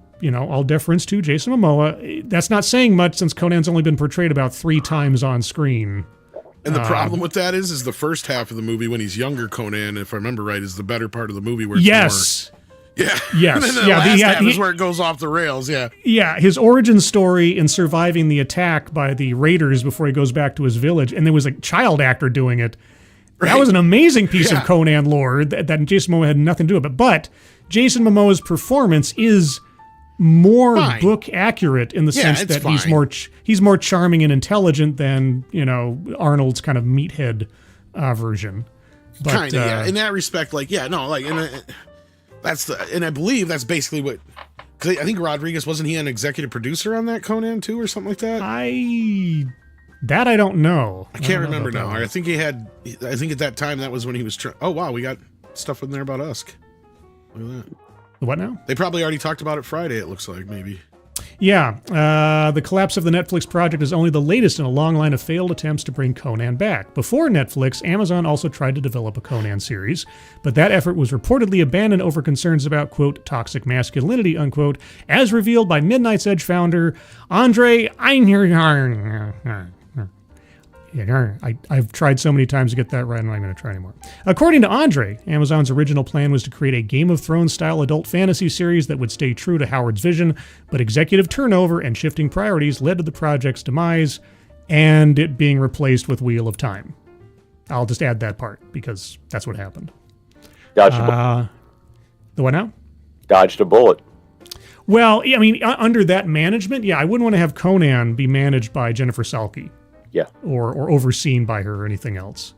deference to Jason Momoa, that's not saying much since Conan's only been portrayed about 3 times on screen. And the problem with that is the first half of the movie when he's younger Conan, if I remember right, is the better part of the movie where it's more... Yeah. Yes. And then the last half is where it goes off the rails. Yeah. Yeah. His origin story in surviving the attack by the raiders before he goes back to his village, and there was a child actor doing it. Right. That was an amazing piece of Conan lore that Jason Momoa had nothing to do with it. But Jason Momoa's performance is more book accurate in the sense that he's more charming and intelligent than Arnold's kind of meathead version. But, kind of. Yeah. In that respect, and I believe that's basically what, because I think Rodriguez, wasn't he an executive producer on that Conan too or something like that? I don't know. I can't remember now. I think at that time that was when he was oh wow, we got stuff in there about Usk. Look at that. What now? They probably already talked about it Friday, it looks like, maybe. Yeah, the collapse of the Netflix project is only the latest in a long line of failed attempts to bring Conan back. Before Netflix, Amazon also tried to develop a Conan series, but that effort was reportedly abandoned over concerns about, quote, toxic masculinity, unquote, as revealed by Midnight's Edge founder Andre Einhorn. I've tried so many times to get that right, I'm not going to try anymore. According to Andre, Amazon's original plan was to create a Game of Thrones-style adult fantasy series that would stay true to Howard's vision, but executive turnover and shifting priorities led to the project's demise and it being replaced with Wheel of Time. I'll just add that part because that's what happened. Dodged a bullet. The what now? Dodged a bullet. Well, I mean, under that management, I wouldn't want to have Conan be managed by Jennifer Salke. Yeah. Or overseen by her or anything else.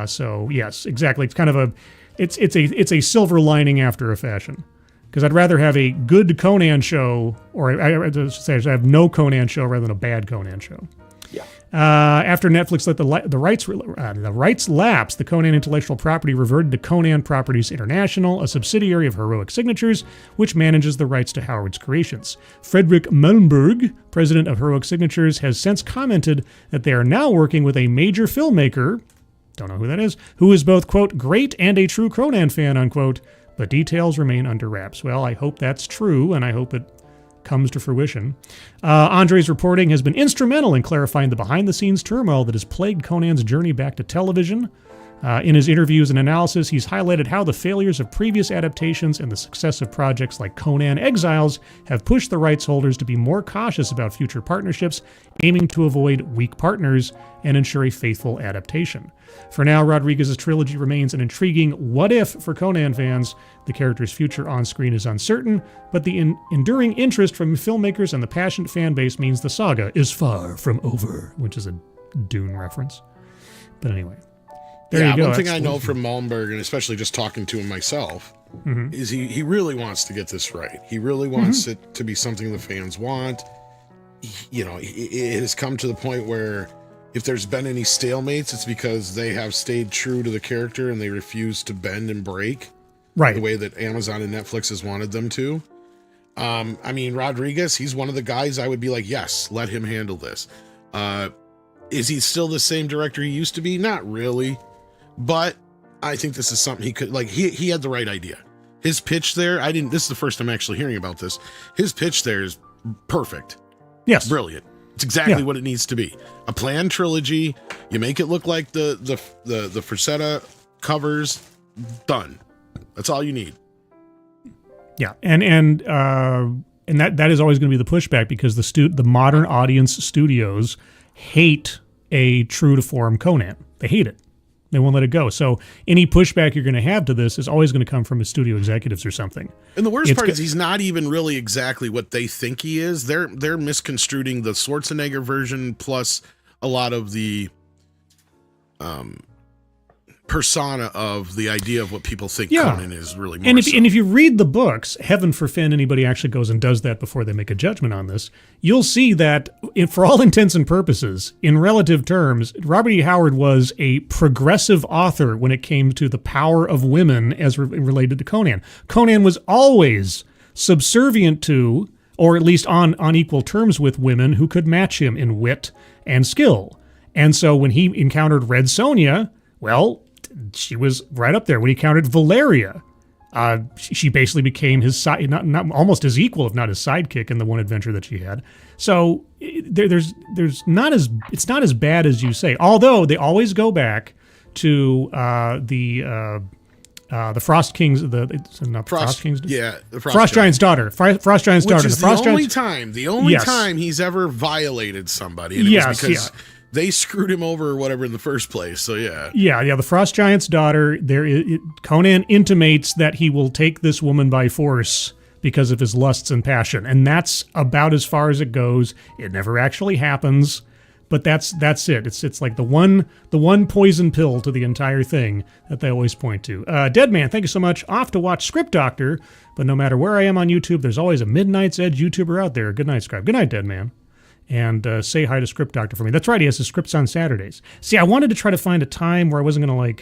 So yes, exactly. It's kind of it's a silver lining after a fashion. Because I'd rather have a good Conan show, or I have no Conan show rather than a bad Conan show. Yeah. After Netflix let the rights lapse, the Conan intellectual property reverted to Conan Properties International, a subsidiary of Heroic Signatures, which manages the rights to Howard's creations. Frederick Mellenberg, president of Heroic Signatures, has since commented that they are now working with a major filmmaker, don't know who that is, who is both, quote, great and a true Conan fan, unquote, but details remain under wraps. Well, I hope that's true, and I hope it comes to fruition. Andre's reporting has been instrumental in clarifying the behind-the-scenes turmoil that has plagued Conan's journey back to television. In his interviews and analysis, he's highlighted how the failures of previous adaptations and the success of projects like Conan Exiles have pushed the rights holders to be more cautious about future partnerships, aiming to avoid weak partners and ensure a faithful adaptation. For now, Rodriguez's trilogy remains an intriguing what-if for Conan fans. The character's future on screen is uncertain, but the enduring interest from filmmakers and the passionate fan base means the saga is far from over, which is a Dune reference. But anyway. There you go. One thing I know from Malmberg, and especially just talking to him myself, is he really wants to get this right. He really wants it to be something the fans want. It has come to the point where if there's been any stalemates, it's because they have stayed true to the character and they refuse to bend and break the way that Amazon and Netflix has wanted them to. Rodriguez, he's one of the guys I would be like, yes, let him handle this. Is he still the same director he used to be? Not really. But I think this is something he could, he had the right idea. His pitch there, this is the first time actually hearing about this. His pitch there is perfect. Yes. Brilliant. It's exactly what it needs to be. A planned trilogy. You make it look like the Frazetta covers. Done. That's all you need. Yeah. And that is always going to be the pushback, because the modern audience studios hate a true to form Conan. They hate it. They won't let it go. So any pushback you're going to have to this is always going to come from his studio executives or something. And the worst part is he's not even really exactly what they think he is. They're misconstruing the Schwarzenegger version plus a lot of the persona of the idea of what people think Conan is really more. And if you read the books, heaven forfend anybody actually goes and does that before they make a judgment on this, you'll see that for all intents and purposes, in relative terms, Robert E. Howard was a progressive author when it came to the power of women as related to Conan. Conan was always subservient to, or at least on equal terms with, women who could match him in wit and skill. And so when he encountered Red Sonja, well, she was right up there. When he encountered Valeria, she basically became his side, not almost his equal, if not his sidekick in the one adventure that she had. So it's not as bad as you say. Although they always go back to the Frost King's, Frost King's, the Frost Giant's daughter. Frost Giant's daughter. Which is the only time he's ever violated somebody. And it was because they screwed him over or whatever in the first place. So yeah. The Frost Giant's daughter. Conan intimates that he will take this woman by force because of his lusts and passion, and that's about as far as it goes. It never actually happens, but that's it. It's like the one poison pill to the entire thing that they always point to. Deadman, thank you so much. Off to watch Script Doctor, but no matter where I am on YouTube, there's always a Midnight's Edge YouTuber out there. Good night, Scribe. Good night, Deadman. And say hi to Script Doctor for me. That's right, he has his scripts on Saturdays. See, I wanted to try to find a time where I wasn't going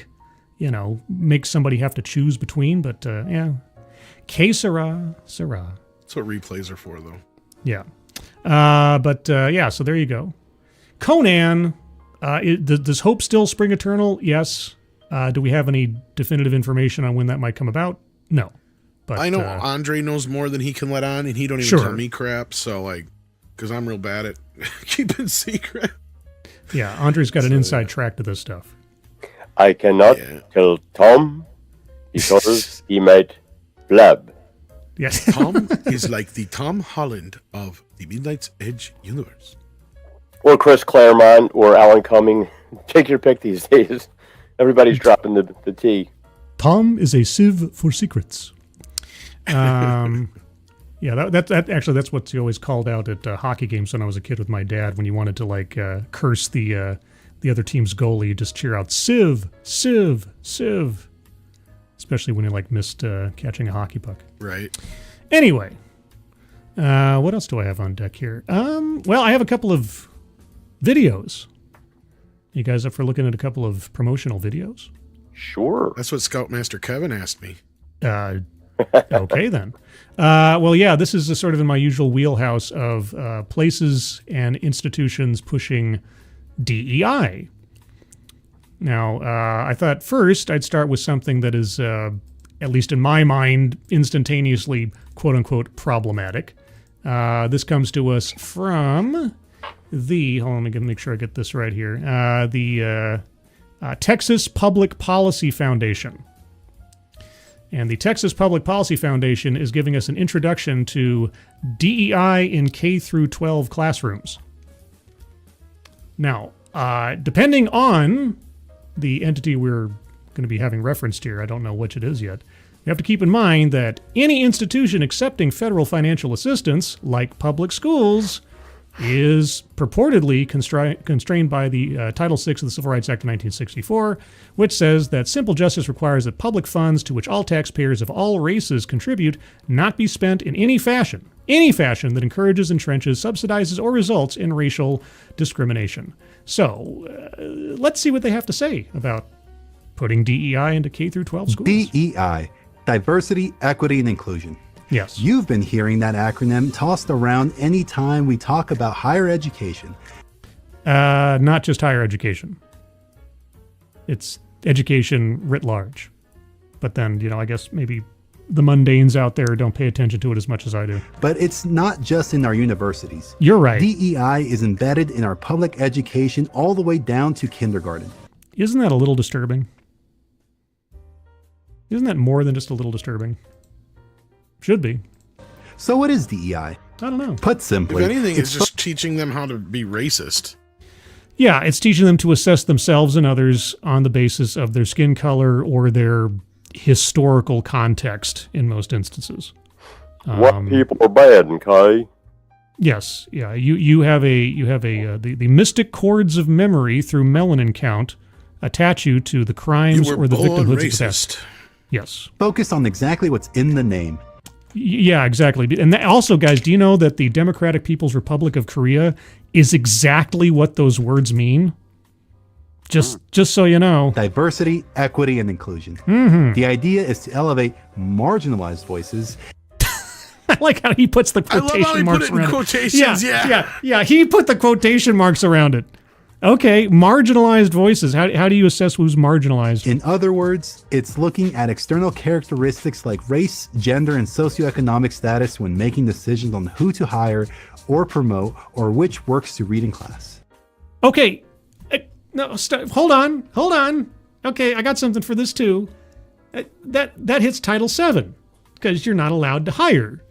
to, make somebody have to choose between, but Que sera, sera. That's what replays are for, though. Yeah. So there you go. Conan, does hope still spring eternal? Yes. Do we have any definitive information on when that might come about? No. But I know Andre knows more than he can let on, and he don't even tell me crap, so because I'm real bad at keeping secret. Yeah, Andre's got an inside track to this stuff. I cannot tell Tom because he might blab. Yes. Tom is like the Tom Holland of the Midnight's Edge universe. Or Chris Claremont or Alan Cumming. Take your pick these days. Everybody's dropping the T. Tom is a sieve for secrets. Yeah, that's what's always called out at hockey games when I was a kid with my dad. When you wanted to curse the other team's goalie, you just cheer out "Siv, Siv, Siv," especially when you missed catching a hockey puck. Right. Anyway, what else do I have on deck here? Well, I have a couple of videos. You guys up for looking at a couple of promotional videos? Sure. That's what Scoutmaster Kevin asked me. Okay, then. This is sort of in my usual wheelhouse of places and institutions pushing DEI. Now, I thought first I'd start with something that is, at least in my mind, instantaneously, quote-unquote, problematic. This comes to us from hold on, let me make sure I get this right here. The Texas Public Policy Foundation. And the Texas Public Policy Foundation is giving us an introduction to DEI in K through 12 classrooms. Now, depending on the entity we're going to be having referenced here, I don't know which it is yet, you have to keep in mind that any institution accepting federal financial assistance, like public schools, is purportedly constrained by the Title VI of the Civil Rights Act of 1964, which says that simple justice requires that public funds to which all taxpayers of all races contribute not be spent in any fashion that encourages, entrenches, subsidizes, or results in racial discrimination. So, let's see what they have to say about putting DEI into K through 12 schools. DEI, diversity, equity, and inclusion. Yes. You've been hearing that acronym tossed around anytime we talk about higher education. Not just higher education. It's education writ large. But then, I guess maybe the mundanes out there don't pay attention to it as much as I do. But it's not just in our universities. You're right. DEI is embedded in our public education all the way down to kindergarten. Isn't that a little disturbing? Isn't that more than just a little disturbing? Should be. So what is DEI? I don't know. Put simply, If anything, it's just teaching them how to be racist. Yeah, it's teaching them to assess themselves and others on the basis of their skin color or their historical context in most instances. What people are bad, okay? Yes, yeah. You have the mystic chords of memory through melanin count attach you to the crimes You were or the born victimhoods of the racist. past. Yes. focus on exactly what's in the name. Yeah, exactly. And also, guys, do you know that the Democratic People's Republic of Korea is exactly what those words mean? Just so you know. Diversity, equity, and inclusion. Mm-hmm. The idea is to elevate marginalized voices. I like how he puts the quotation marks around it. Quotations, Yeah. He put the quotation marks around it. Okay, marginalized voices. How do you assess who's marginalized? In other words, it's looking at external characteristics like race, gender, and socioeconomic status when making decisions on who to hire or promote or which works to read in class. Okay, no, hold on. Okay, I got something for this too. That hits Title VII because you're not allowed to hire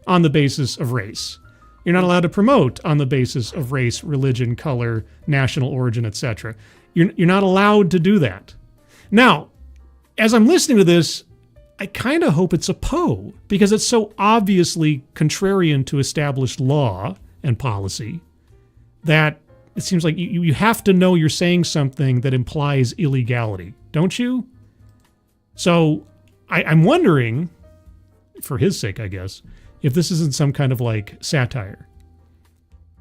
on the basis of race. You're not allowed to promote on the basis of race, religion, color, national origin, etc. You're not allowed to do that. Now, as I'm listening to this, I kind of hope it's a Poe, because it's so obviously contrarian to established law and policy that it seems like you have to know you're saying something that implies illegality, don't you? So I'm wondering, for his sake, I guess, if this isn't some kind of like satire.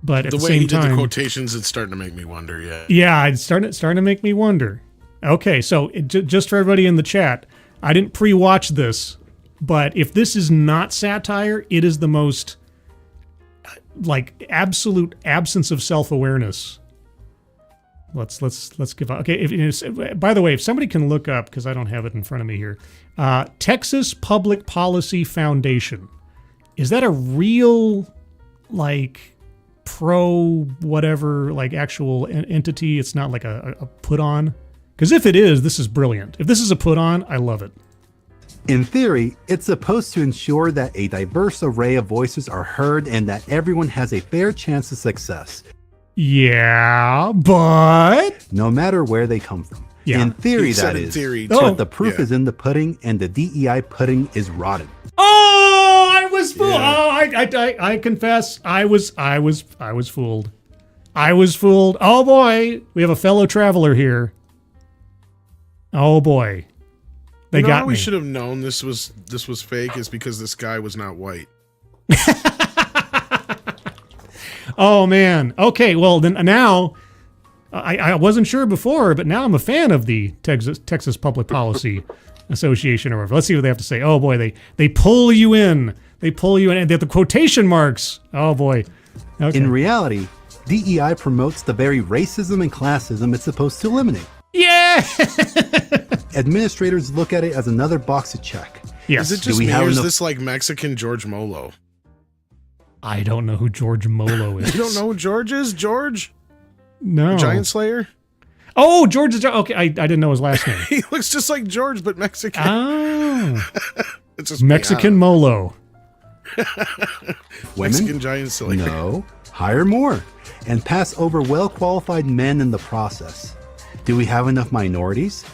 But at the way he same did time, the quotations, it's starting to make me wonder. Yeah, it's starting to make me wonder. Okay, so just for everybody in the chat, I didn't pre-watch this, but if this is not satire, it is the most like absolute absence of self-awareness. Let's give up. Okay, by the way, if somebody can look up, because I don't have it in front of me here, Texas Public Policy Foundation. Is that a real, like, pro whatever, like, actual entity? It's not like a put-on? Because if it is, this is brilliant. If this is a put-on, I love it. In theory, it's supposed to ensure that a diverse array of voices are heard and that everyone has a fair chance of success. Yeah, but... no matter where they come from. Yeah. In theory, He said that in is. theory, But the proof is in the pudding, and the DEI pudding is rotten. Oh, I was fooled. Yeah. Oh, I confess, I was fooled. I was fooled. Oh boy, we have a fellow traveler here. Oh boy, they got how me. we should have known this was fake is because this guy was not white. Oh man. Okay, well then now I wasn't sure before, but now I'm a fan of the Texas Public Policy Association or whatever. Let's see what they have to say. Oh boy, they pull you in. They pull you in, and they have the quotation marks. Oh boy. Okay. In reality, DEI promotes the very racism and classism it's supposed to eliminate. Yeah. Administrators look at it as another box to check. Yes. Is it just we me, have or is enough- this like Mexican George Molo? I don't know who George Molo is. You don't know who George is? George? No. Giant Slayer? Oh, George is okay. I didn't know his last name. He looks just like George, but Mexican. Oh, It's just Mexican Molo. Women? Mexican giant silly. No. Hire more and pass over well-qualified men in the process. Do we have enough minorities?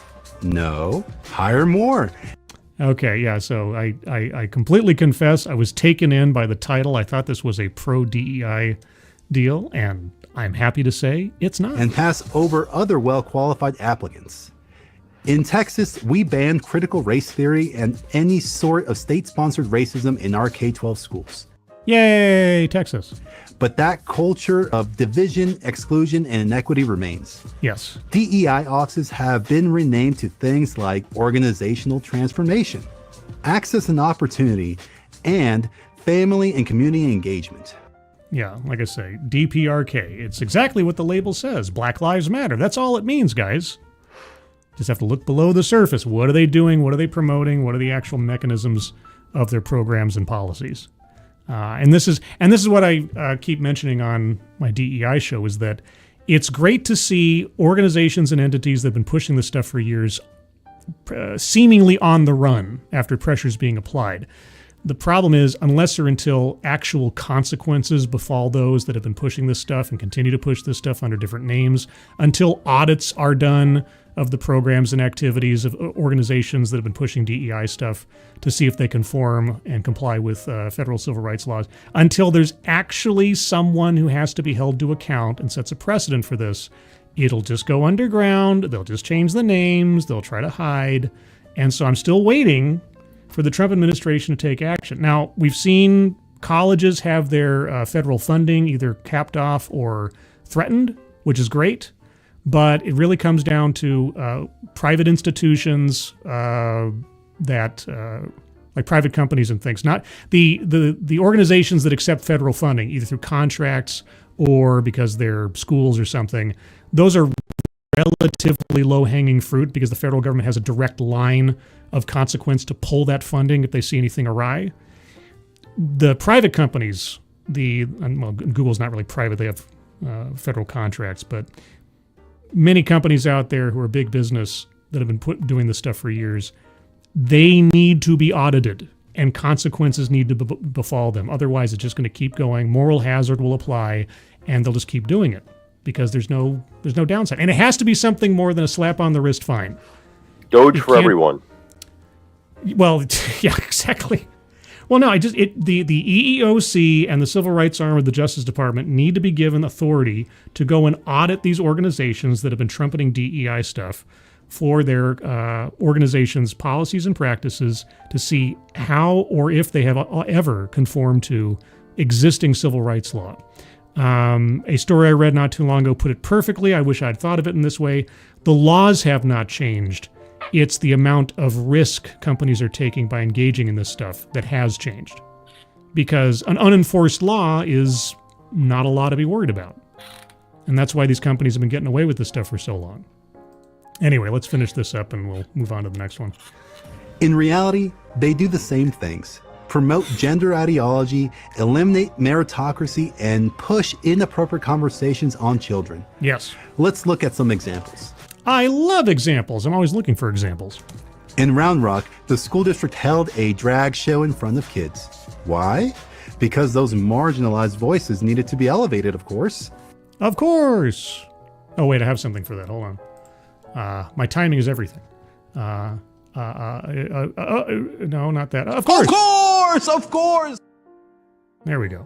No. Hire more. Okay, yeah. So I completely confess I was taken in by the title. I thought this was a pro DEI deal, and I'm happy to say it's not. And pass over other well-qualified applicants. In Texas, we banned critical race theory and any sort of state-sponsored racism in our K-12 schools. Yay, Texas. But that culture of division, exclusion, and inequity remains. Yes. DEI offices have been renamed to things like organizational transformation, access and opportunity, and family and community engagement. Yeah, like I say, DPRK. It's exactly what the label says. Black Lives Matter. That's all it means, guys. Just have to look below the surface. What are they doing? What are they promoting? What are the actual mechanisms of their programs and policies? And this is what I keep mentioning on my DEI show, is that it's great to see organizations and entities that have been pushing this stuff for years seemingly on the run after pressures being applied. The problem is, unless or until actual consequences befall those that have been pushing this stuff and continue to push this stuff under different names, until audits are done of the programs and activities of organizations that have been pushing DEI stuff to see if they conform and comply with federal civil rights laws, until there's actually someone who has to be held to account and sets a precedent for this, it'll just go underground. They'll just change the names. They'll try to hide. And so I'm still waiting for the Trump administration to take action. Now, we've seen colleges have their federal funding either capped off or threatened, which is great. But it really comes down to private institutions that, like private companies and things, not the organizations that accept federal funding, either through contracts or because they're schools or something. Those are relatively low-hanging fruit because the federal government has a direct line of consequence to pull that funding if they see anything awry. The private companies, well, Google's not really private, they have federal contracts, but many companies out there who are big business that have been doing this stuff for years, they need to be audited and consequences need to befall them. Otherwise, it's just going to keep going. Moral hazard will apply and they'll just keep doing it because there's no downside. And it has to be something more than a slap on the wrist fine. Doge for everyone. Well, yeah, exactly. Well, no, the EEOC and the civil rights arm of the Justice Department need to be given authority to go and audit these organizations that have been trumpeting DEI stuff for their organizations' policies and practices to see how or if they have ever conformed to existing civil rights law. A story I read not too long ago put it perfectly. I wish I'd thought of it in this way. The laws have not changed. It's the amount of risk companies are taking by engaging in this stuff that has changed. Because an unenforced law is not a law to be worried about. And that's why these companies have been getting away with this stuff for so long. Anyway, let's finish this up and we'll move on to the next one. In reality, they do the same things. Promote gender ideology, eliminate meritocracy, and push inappropriate conversations on children. Yes. Let's look at some examples. I love examples. I'm always looking for examples. In Round Rock, the school district held a drag show in front of kids. Why? Because those marginalized voices needed to be elevated, of course. Of course. Oh, wait, I have something for that. Hold on. My timing is everything. No, not that. Of course! Of course! There we go.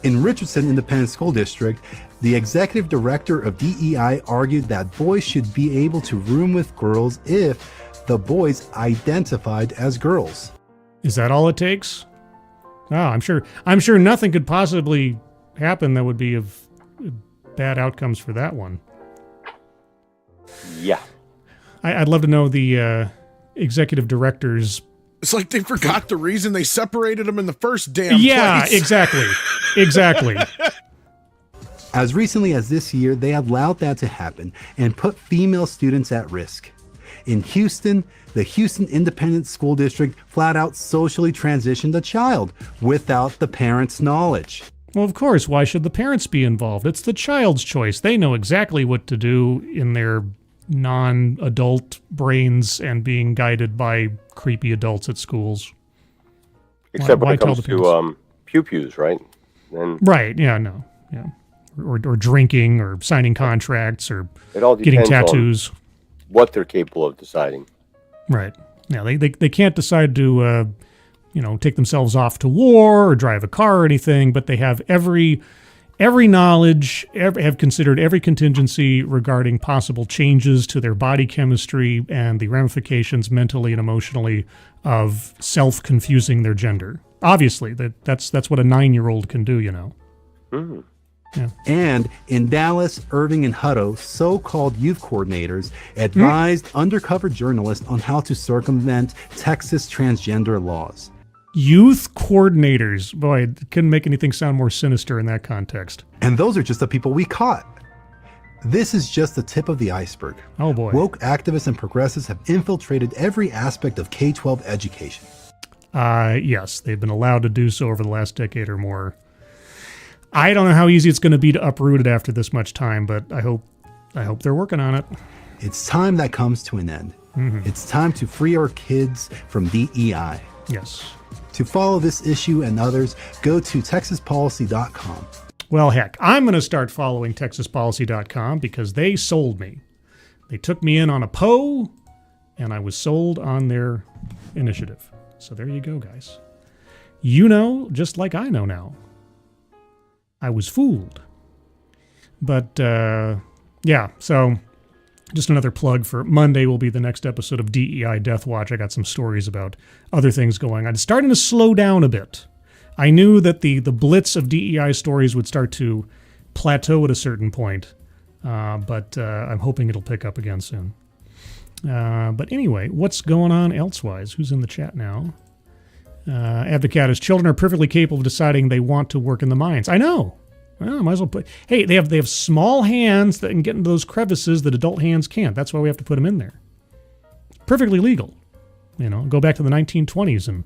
In Richardson Independent School District, the executive director of DEI argued that boys should be able to room with girls if the boys identified as girls. Is that all it takes? Oh, I'm sure nothing could possibly happen that would be of bad outcomes for that one. Yeah. I'd love to know the executive director's. It's like they forgot the reason they separated them in the first damn place. Exactly. As recently as this year, they allowed that to happen and put female students at risk. In Houston, the Houston Independent School District flat out socially transitioned a child without the parent's knowledge. Well, of course. Why should the parents be involved? It's the child's choice. They know exactly what to do in their non-adult brains and being guided by creepy adults at schools. Except when why it comes tell the to pew-pews, right? And right, yeah, no. Yeah. Or drinking or signing contracts or it all getting depends tattoos. on what they're capable of deciding. Right. Yeah, they can't decide to take themselves off to war or drive a car or anything, but they have every knowledge, have considered every contingency regarding possible changes to their body chemistry and the ramifications mentally and emotionally of self-confusing their gender. Obviously, that's what a 9-year-old can do, Mm-hmm. Yeah. And in Dallas, Irving, and Hutto, so-called youth coordinators advised undercover journalists on how to circumvent Texas transgender laws. Youth coordinators. Boy, couldn't make anything sound more sinister in that context. And those are just the people we caught. This is just the tip of the iceberg. Oh boy. Woke activists and progressives have infiltrated every aspect of K-12 education. Yes, they've been allowed to do so over the last decade or more. I don't know how easy it's going to be to uproot it after this much time, but I hope they're working on it. It's time that comes to an end. Mm-hmm. It's time to free our kids from DEI. Yes. To follow this issue and others, go to texaspolicy.com. Well, heck, I'm going to start following texaspolicy.com because they sold me. They took me in on a PO, and I was sold on their initiative. So there you go, guys. You know, just like I know now. I was fooled. But, yeah, so just another plug for Monday will be the next episode of DEI Death Watch. I got some stories about other things going on. It's starting to slow down a bit. I knew that the blitz of DEI stories would start to plateau at a certain point, but I'm hoping it'll pick up again soon. But anyway, what's going on elsewise? Who's in the chat now? Advocatus, children are perfectly capable of deciding they want to work in the mines. I know. Well, might as well put. Hey, they have small hands that can get into those crevices that adult hands can't. That's why we have to put them in there. Perfectly legal. Go back to the 1920s and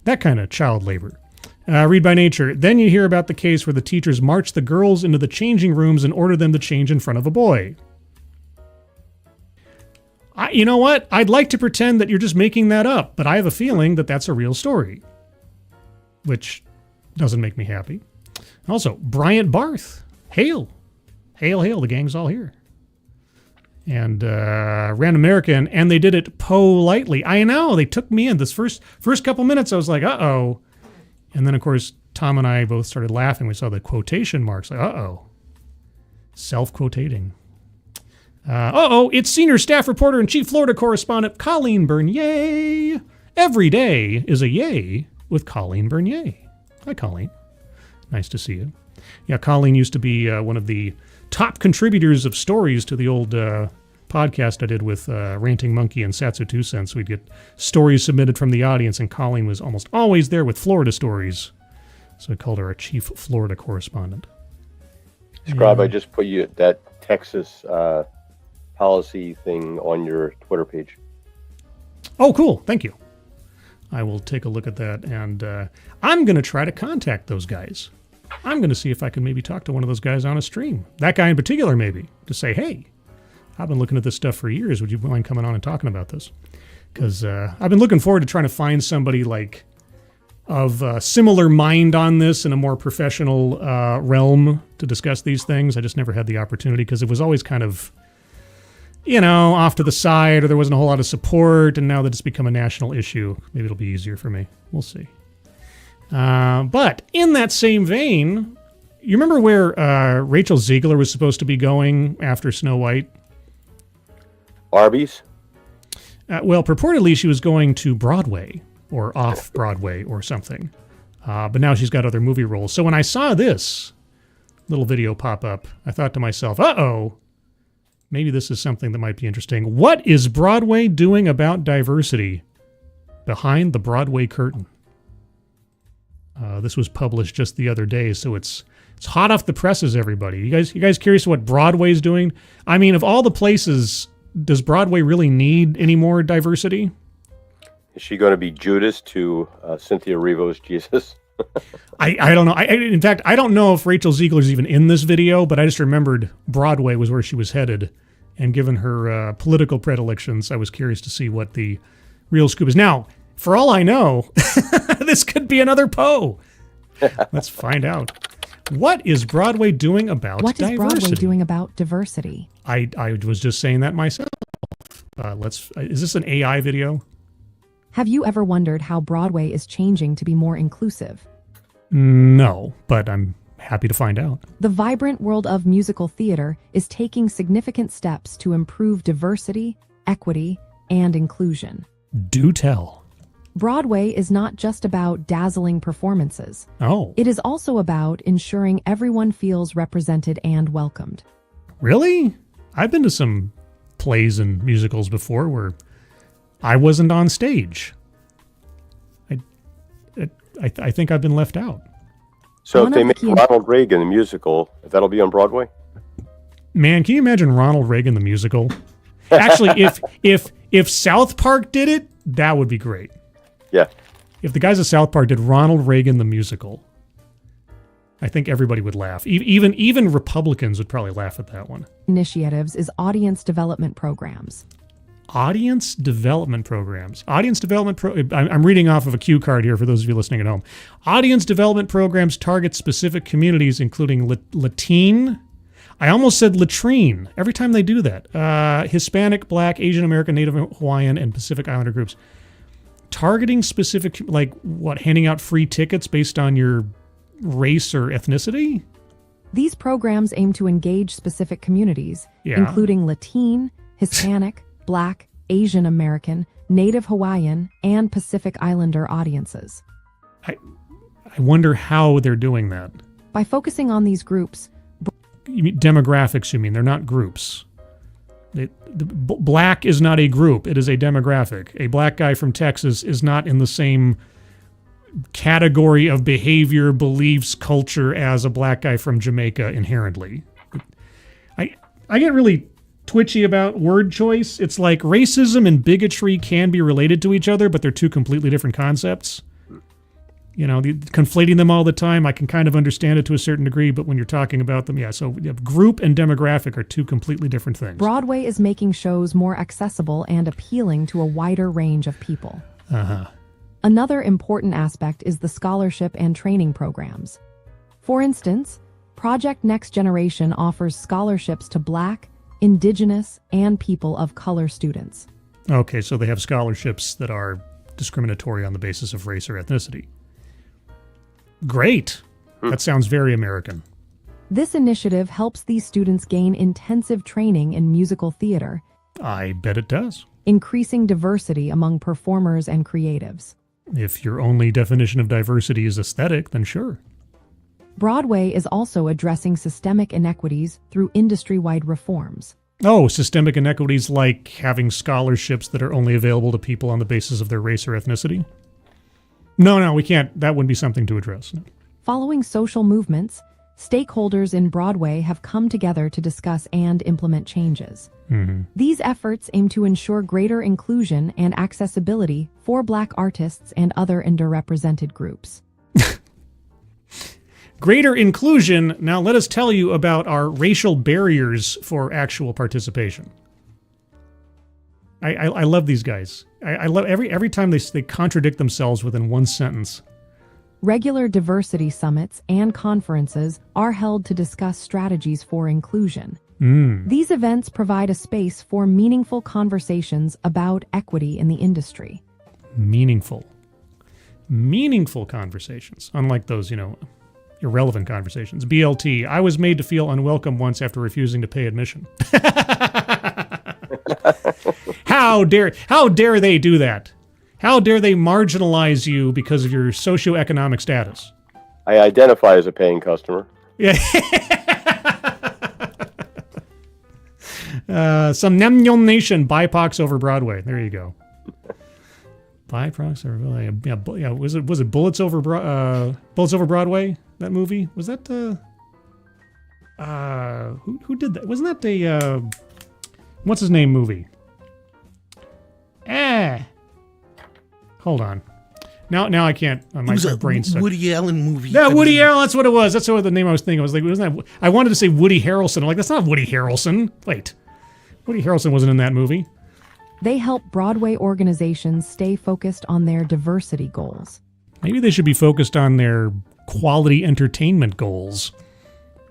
that kind of child labor. Read by nature. Then you hear about the case where the teachers march the girls into the changing rooms and order them to change in front of a boy. You know what? I'd like to pretend that you're just making that up, but I have a feeling that that's a real story, which doesn't make me happy. Also, Bryant Barth. Hail. Hail, hail. The gang's all here. And Rand American, and they did it politely. I know. They took me in. This first couple minutes, I was like, uh-oh. And then, of course, Tom and I both started laughing. We saw the quotation marks. Like, uh-oh. Self-quotating. It's senior staff reporter and chief Florida correspondent Colleen Bernier. Every day is a yay with Colleen Bernier. Hi, Colleen. Nice to see you. Yeah, Colleen used to be one of the top contributors of stories to the old podcast I did with Ranting Monkey and Satsu 2 Cents. We'd get stories submitted from the audience, and Colleen was almost always there with Florida stories. So I called her our chief Florida correspondent. Scribe, I just put you that Texas policy thing on your Twitter page. Oh, cool. Thank you. I will take a look at that, and I'm going to try to contact those guys. I'm going to see if I can maybe talk to one of those guys on a stream. That guy in particular, maybe, to say, hey, I've been looking at this stuff for years. Would you mind coming on and talking about this? Because I've been looking forward to trying to find somebody like of similar mind on this in a more professional realm to discuss these things. I just never had the opportunity because it was always kind of, off to the side, or there wasn't a whole lot of support, and now that it's become a national issue, maybe it'll be easier for me. We'll see. But in that same vein, you remember where Rachel Ziegler was supposed to be going after Snow White? Arby's? Well, purportedly she was going to Broadway, or off Broadway, or something. But now she's got other movie roles. So when I saw this little video pop up, I thought to myself, uh-oh, maybe this is something that might be interesting. What is Broadway doing about diversity behind the Broadway curtain? This was published just the other day, so it's hot off the presses, everybody. You guys curious what Broadway's doing? I mean, of all the places, does Broadway really need any more diversity? Is she going to be Judas to Cynthia Erivo's Jesus? I don't know. In fact, I don't know if Rachel Ziegler's even in this video, but I just remembered Broadway was where she was headed. And given her political predilections, I was curious to see what the real scoop is. Now, for all I know, this could be another Poe. Let's find out. What is Broadway doing about diversity? What is Broadway doing about diversity? I was just saying that myself. Is this an AI video? Have you ever wondered how Broadway is changing to be more inclusive? No, but I'm happy to find out. The vibrant world of musical theater is taking significant steps to improve diversity, equity, and inclusion. Do tell. Broadway is not just about dazzling performances. Oh. It is also about ensuring everyone feels represented and welcomed. Really? I've been to some plays and musicals before where I wasn't on stage. I think I've been left out. So if they make Ronald Reagan the musical, that'll be on Broadway? Man, can you imagine Ronald Reagan the musical? Actually, if South Park did it, that would be great. Yeah. If the guys at South Park did Ronald Reagan the musical, I think everybody would laugh. Even Republicans would probably laugh at that one. Initiatives is audience development programs. Audience development programs. I'm reading off of a cue card here for those of you listening at home. Audience development programs target specific communities, including Latine. I almost said latrine every time they do that. Hispanic, Black, Asian American, Native Hawaiian, and Pacific Islander groups. Targeting specific, like what, handing out free tickets based on your race or ethnicity? These programs aim to engage specific communities, including Latine, Hispanic, Black, Asian American, Native Hawaiian, and Pacific Islander audiences. I wonder how they're doing that. By focusing on these groups... You mean demographics, you mean? They're not groups. Black is not a group. It is a demographic. A black guy from Texas is not in the same category of behavior, beliefs, culture as a black guy from Jamaica inherently. I get really twitchy about word choice. It's like racism and bigotry can be related to each other, but they're two completely different concepts. You know, conflating them all the time, I can kind of understand it to a certain degree, but when you're talking about them, so group and demographic are two completely different things. Broadway is making shows more accessible and appealing to a wider range of people. Uh-huh. Another important aspect is the scholarship and training programs. For instance, Project Next Generation offers scholarships to Black, Indigenous, and people of color students. Okay, so they have scholarships that are discriminatory on the basis of race or ethnicity. Great. That sounds very American. This initiative helps these students gain intensive training in musical theater. I bet it does. Increasing diversity among performers and creatives. If your only definition of diversity is aesthetic, then sure. Broadway is also addressing systemic inequities through industry-wide reforms. Oh, systemic inequities like having scholarships that are only available to people on the basis of their race or ethnicity? No, we can't. That wouldn't be something to address. No. Following social movements, stakeholders in Broadway have come together to discuss and implement changes. Mm-hmm. These efforts aim to ensure greater inclusion and accessibility for Black artists and other underrepresented groups. Greater inclusion. Now let us tell you about our racial barriers for actual participation. I love these guys. I love every time they contradict themselves within one sentence. Regular diversity summits and conferences are held to discuss strategies for inclusion. These events provide a space for meaningful conversations about equity in the industry. Meaningful conversations, unlike those, irrelevant conversations. BLT, I was made to feel unwelcome once after refusing to pay admission. How dare they do that? How dare they marginalize you because of your socioeconomic status? I identify as a paying customer. Yeah. Some Nemyon Nation, BIPOCs over Broadway. There you go. BIPOCs over, yeah. Was it Bullets Over Broadway? That movie, was that who did that? Wasn't that a what's his name movie? Hold on. Now I can't. My brain stuck. Woody Allen movie. Yeah, Woody Allen. That's what it was. That's what the name I was thinking. I was like, wasn't that? I wanted to say Woody Harrelson. I'm like, that's not Woody Harrelson. Wait, Woody Harrelson wasn't in that movie. They help Broadway organizations stay focused on their diversity goals. Maybe they should be focused on their quality entertainment goals.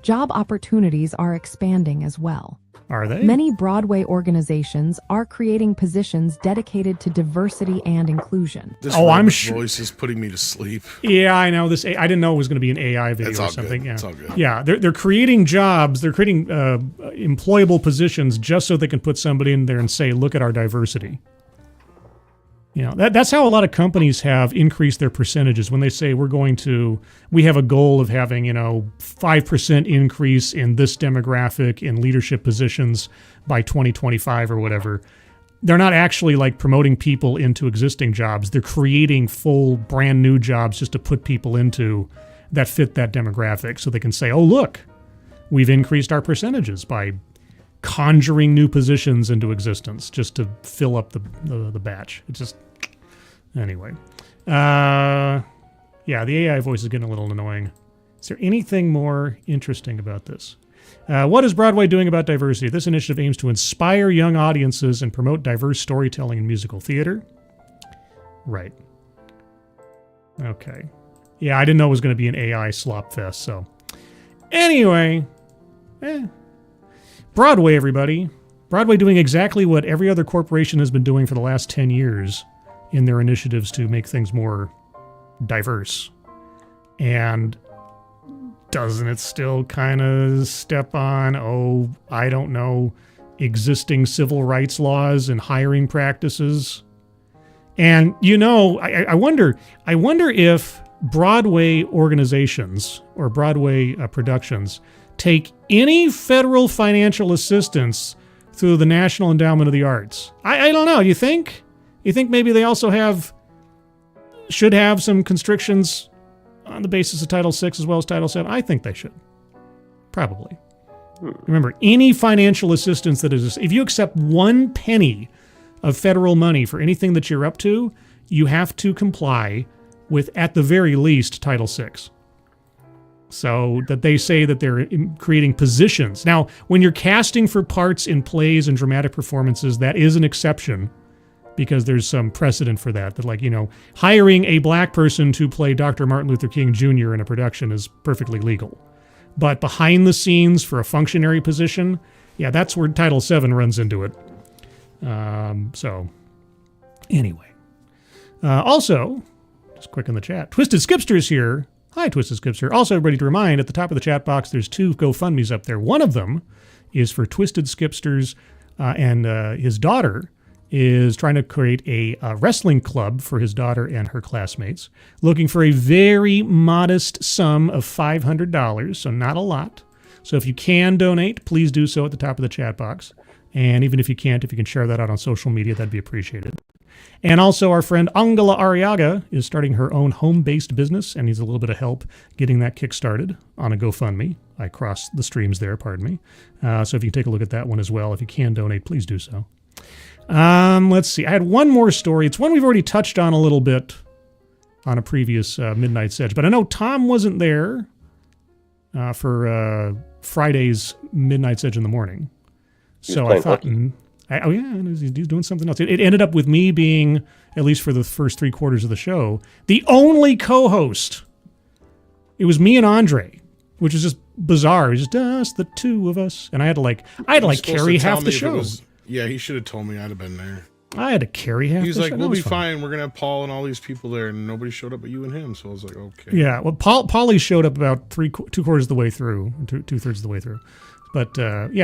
Job opportunities are expanding as well. Are they? Many Broadway organizations are creating positions dedicated to diversity and inclusion. This I'm sure. voice is putting me to sleep. Yeah, I know this. I didn't know it was going to be an AI video It's or all something. good. Yeah, It's all good. Yeah, they're creating jobs. They're creating employable positions just so they can put somebody in there and say, "Look at our diversity." You know, that's how a lot of companies have increased their percentages when they say we have a goal of having 5% increase in this demographic in leadership positions by 2025 or whatever. They're not actually like promoting people into existing jobs. They're creating full brand new jobs just to put people into that fit that demographic so they can say, oh, look, we've increased our percentages by conjuring new positions into existence just to fill up the batch. It's just, anyway. Yeah, the AI voice is getting a little annoying. Is there anything more interesting about this? What is Broadway doing about diversity? This initiative aims to inspire young audiences and promote diverse storytelling in musical theater. Right. Okay. Yeah, I didn't know it was going to be an AI slop fest, so. Anyway. Broadway, everybody. Broadway doing exactly what every other corporation has been doing for the last 10 years in their initiatives to make things more diverse. And doesn't it still kind of step on, I don't know, existing civil rights laws and hiring practices? And, I wonder if Broadway organizations or Broadway productions take any federal financial assistance through the National Endowment of the Arts. I don't know. You think maybe they also should have some constrictions on the basis of Title VI as well as Title VII? I think they should. Probably. Remember, any financial assistance that is, if you accept 1 penny of federal money for anything that you're up to, you have to comply with, at the very least, Title VI. So that they say that they're creating positions. Now, when you're casting for parts in plays and dramatic performances, that is an exception because there's some precedent for that. That hiring a black person to play Dr. Martin Luther King Jr. in a production is perfectly legal. But behind the scenes for a functionary position, yeah, that's where Title VII runs into it. So, anyway. Also, just quick in the chat, Twisted Skipster's here. Hi, Twisted Skipster. Also, everybody to remind, at the top of the chat box, there's 2 GoFundMes up there. One of them is for Twisted Skipsters, and his daughter is trying to create a wrestling club for his daughter and her classmates, looking for a very modest sum of $500, so not a lot. So if you can donate, please do so at the top of the chat box. And even if you can't, if you can share that out on social media, that'd be appreciated. And also our friend Angela Arriaga is starting her own home-based business and needs a little bit of help getting that kick-started on a GoFundMe. I crossed the streams there, pardon me. So if you can take a look at that one as well, if you can donate, please do so. Let's see. I had one more story. It's one we've already touched on a little bit on a previous Midnight Sedge, but I know Tom wasn't there for Friday's Midnight Sedge in the morning. So I thought... he's doing something else. It ended up with me being, at least for the first 3 quarters of the show, the only co-host. It was me and Andre, which is just bizarre. It was just us, the 2 of us. And I had to carry half the show. Yeah, he should have told me. I'd have been there. I had to carry half the show. He was like, we'll be fine. We're going to have Paul and all these people there. And nobody showed up but you and him. So I was like, okay. Yeah, well, Paulie showed up about 2 quarters of the way through, 2/3 of the way through. But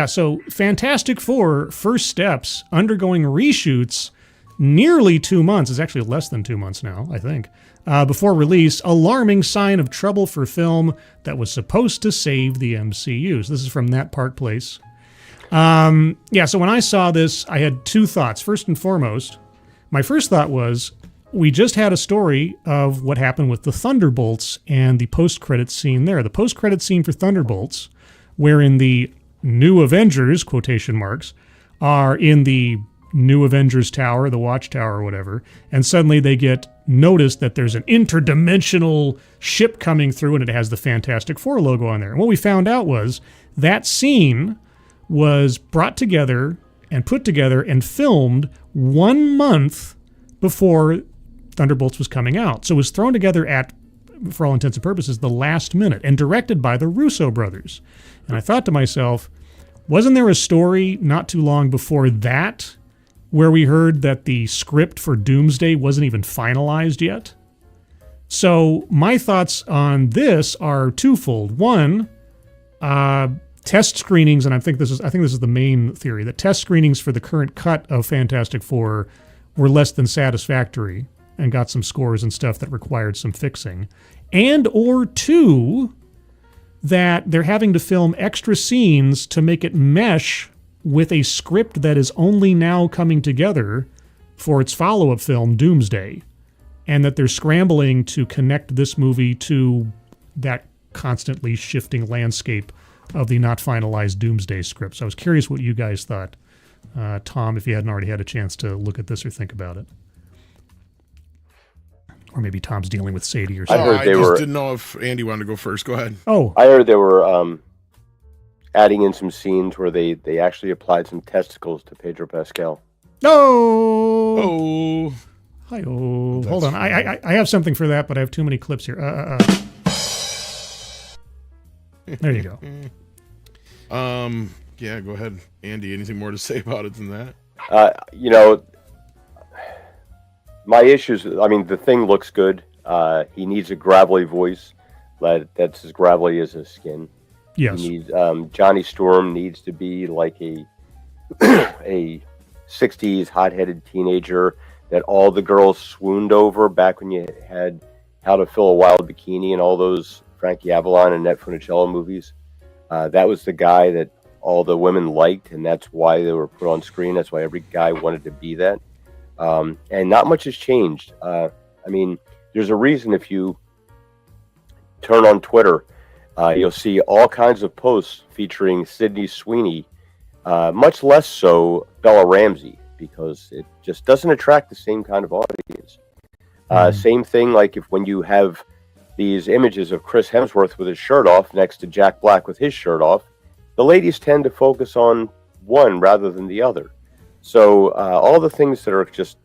so Fantastic Four First Steps undergoing reshoots nearly 2 months. It's actually less than 2 months now, I think. Before release, alarming sign of trouble for film that was supposed to save the MCU. So this is from Nat Park Place. So when I saw this, I had 2 thoughts. First and foremost, my first thought was, we just had a story of what happened with the Thunderbolts and the post-credits scene there. The post-credits scene for Thunderbolts, wherein the new Avengers, quotation marks, are in the New Avengers Tower, the Watchtower or whatever, and suddenly they get noticed that there's an interdimensional ship coming through and it has the Fantastic Four logo on there. And what we found out was that scene was brought together and put together and filmed 1 month before Thunderbolts was coming out. So it was thrown together at, for all intents and purposes, the last minute and directed by the Russo brothers. And I thought to myself, wasn't there a story not too long before that where we heard that the script for Doomsday wasn't even finalized yet? So my thoughts on this are twofold. One, test screenings, and I think this is the main theory, that test screenings for the current cut of Fantastic Four were less than satisfactory and got some scores and stuff that required some fixing. And or two, that they're having to film extra scenes to make it mesh with a script that is only now coming together for its follow-up film, Doomsday, and that they're scrambling to connect this movie to that constantly shifting landscape of the not finalized Doomsday script. So I was curious what you guys thought, Tom, if you hadn't already had a chance to look at this or think about it. Or maybe Tom's dealing with Sadie or something. I just didn't know if Andy wanted to go first. Go ahead. Oh, I heard they were adding in some scenes where they actually applied some testicles to Pedro Pascal. Oh. Hi-oh. Hold on. I have something for that, but I have too many clips here. There you go. Yeah, go ahead, Andy. Anything more to say about it than that? My issues, I mean, the Thing looks good. He needs a gravelly voice that's as gravelly as his skin. Yes. He needs, Johnny Storm needs to be like a 60s hot-headed teenager that all the girls swooned over back when you had How to Fill a Wild Bikini and all those Frankie Avalon and Ned Funicello movies. That was the guy that all the women liked, and that's why they were put on screen. That's why every guy wanted to be that. And not much has changed. I mean, there's a reason if you turn on Twitter, you'll see all kinds of posts featuring Sydney Sweeney, much less so Bella Ramsey, because it just doesn't attract the same kind of audience. Same thing like when you have these images of Chris Hemsworth with his shirt off next to Jack Black with his shirt off, the ladies tend to focus on one rather than the other. So all the things that are just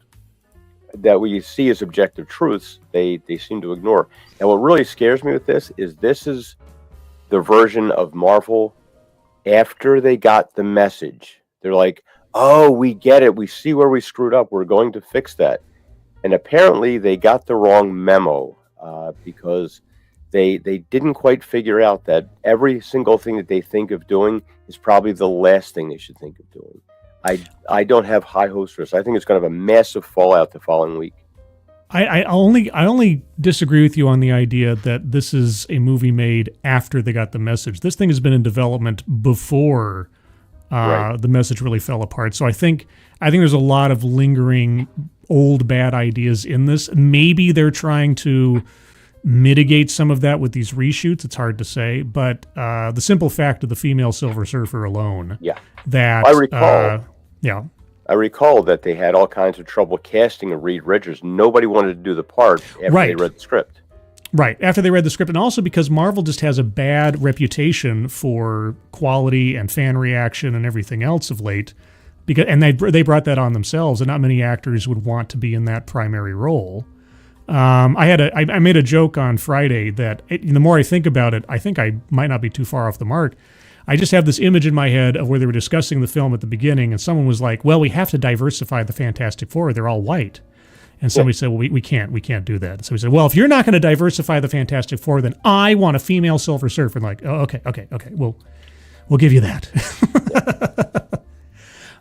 that we see as objective truths, they seem to ignore. And what really scares me with this is the version of Marvel after they got the message. They're like, oh, we get it. We see where we screwed up. We're going to fix that. And apparently they got the wrong memo because they didn't quite figure out that every single thing that they think of doing is probably the last thing they should think of doing. I don't have high hopes for this. I think it's going to have a massive fallout the following week. I only disagree with you on the idea that this is a movie made after they got the message. This thing has been in development before the message really fell apart. So I think there's a lot of lingering old bad ideas in this. Maybe they're trying to mitigate some of that with these reshoots. It's hard to say, but the simple fact of the female Silver Surfer alone. Yeah. That I recall. Yeah. I recall that they had all kinds of trouble casting Reed Richards. Nobody wanted to do the part after they read the script. Right, after they read the script, and also because Marvel just has a bad reputation for quality and fan reaction and everything else of late, and they brought that on themselves, and not many actors would want to be in that primary role. I made a joke on Friday that the more I think about it, I think I might not be too far off the mark. I just have this image in my head of where they were discussing the film at the beginning, and someone was like, well, we have to diversify the Fantastic Four. They're all white. And somebody said, well, we can't do that. So we said, well, if you're not going to diversify the Fantastic Four, then I want a female Silver Surfer. And like, oh, okay. We'll give you that.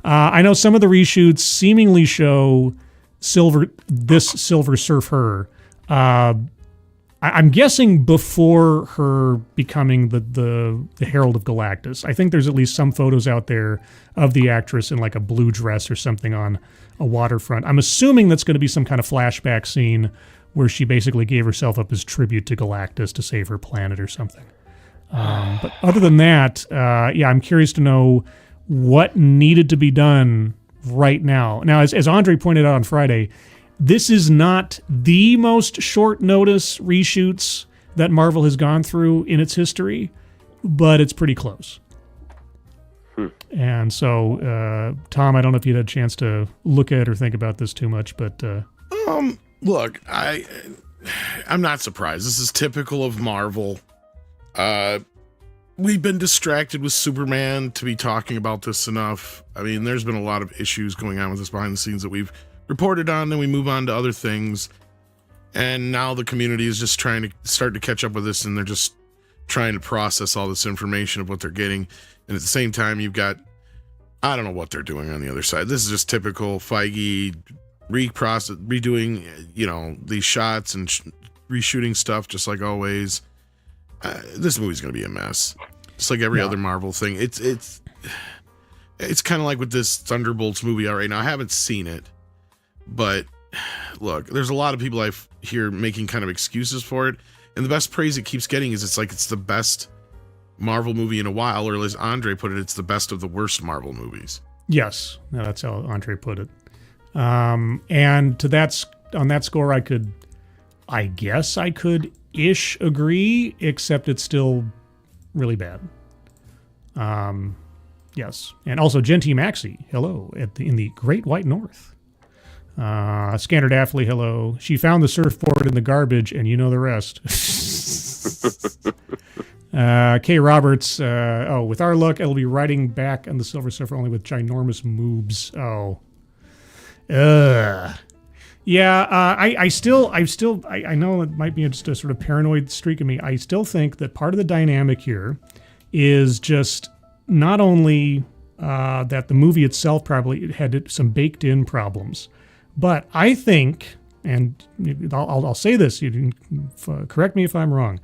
I know some of the reshoots seemingly show Silver Surfer. I'm guessing before her becoming the Herald of Galactus. I think there's at least some photos out there of the actress in like a blue dress or something on a waterfront. I'm assuming that's going to be some kind of flashback scene where she basically gave herself up as tribute to Galactus to save her planet or something. But other than that, I'm curious to know what needed to be done right now. Now, as Andre pointed out on Friday, this is not the most short notice reshoots that Marvel has gone through in its history, but it's pretty close. And so, Tom, I don't know if you had a chance to look at or think about this too much, but look, I'm not surprised. This is typical of Marvel. We've been distracted with Superman to be talking about this enough. I mean, there's been a lot of issues going on with this behind the scenes that we've reported on, then we move on to other things. And now the community is just trying to start to catch up with this, and they're just trying to process all this information of what they're getting. And at the same time, you've got, I don't know what they're doing on the other side. This is just typical Feige redoing, these shots and reshooting stuff just like always. This movie's going to be a mess. Just like every other Marvel thing. It's kind of like with this Thunderbolts movie right now. I haven't seen it, but look, there's a lot of people I hear making kind of excuses for it. And the best praise it keeps getting is it's the best Marvel movie in a while, or as Andre put it, it's the best of the worst Marvel movies. Yes, that's how Andre put it. And on that score, I guess I could ish agree, except it's still really bad. Yes, and also Genti Maxi, hello, in the Great White North. Scanner Daffley, hello. She found the surfboard in the garbage, and you know the rest. Kay Roberts, with our luck, it'll be riding back on the Silver Surfer only with ginormous moobs. Oh. Yeah, I know it might be just a sort of paranoid streak in me. I still think that part of the dynamic here is just not only that the movie itself probably had some baked-in problems, but I think, and I'll say this, you can correct me if I'm wrong,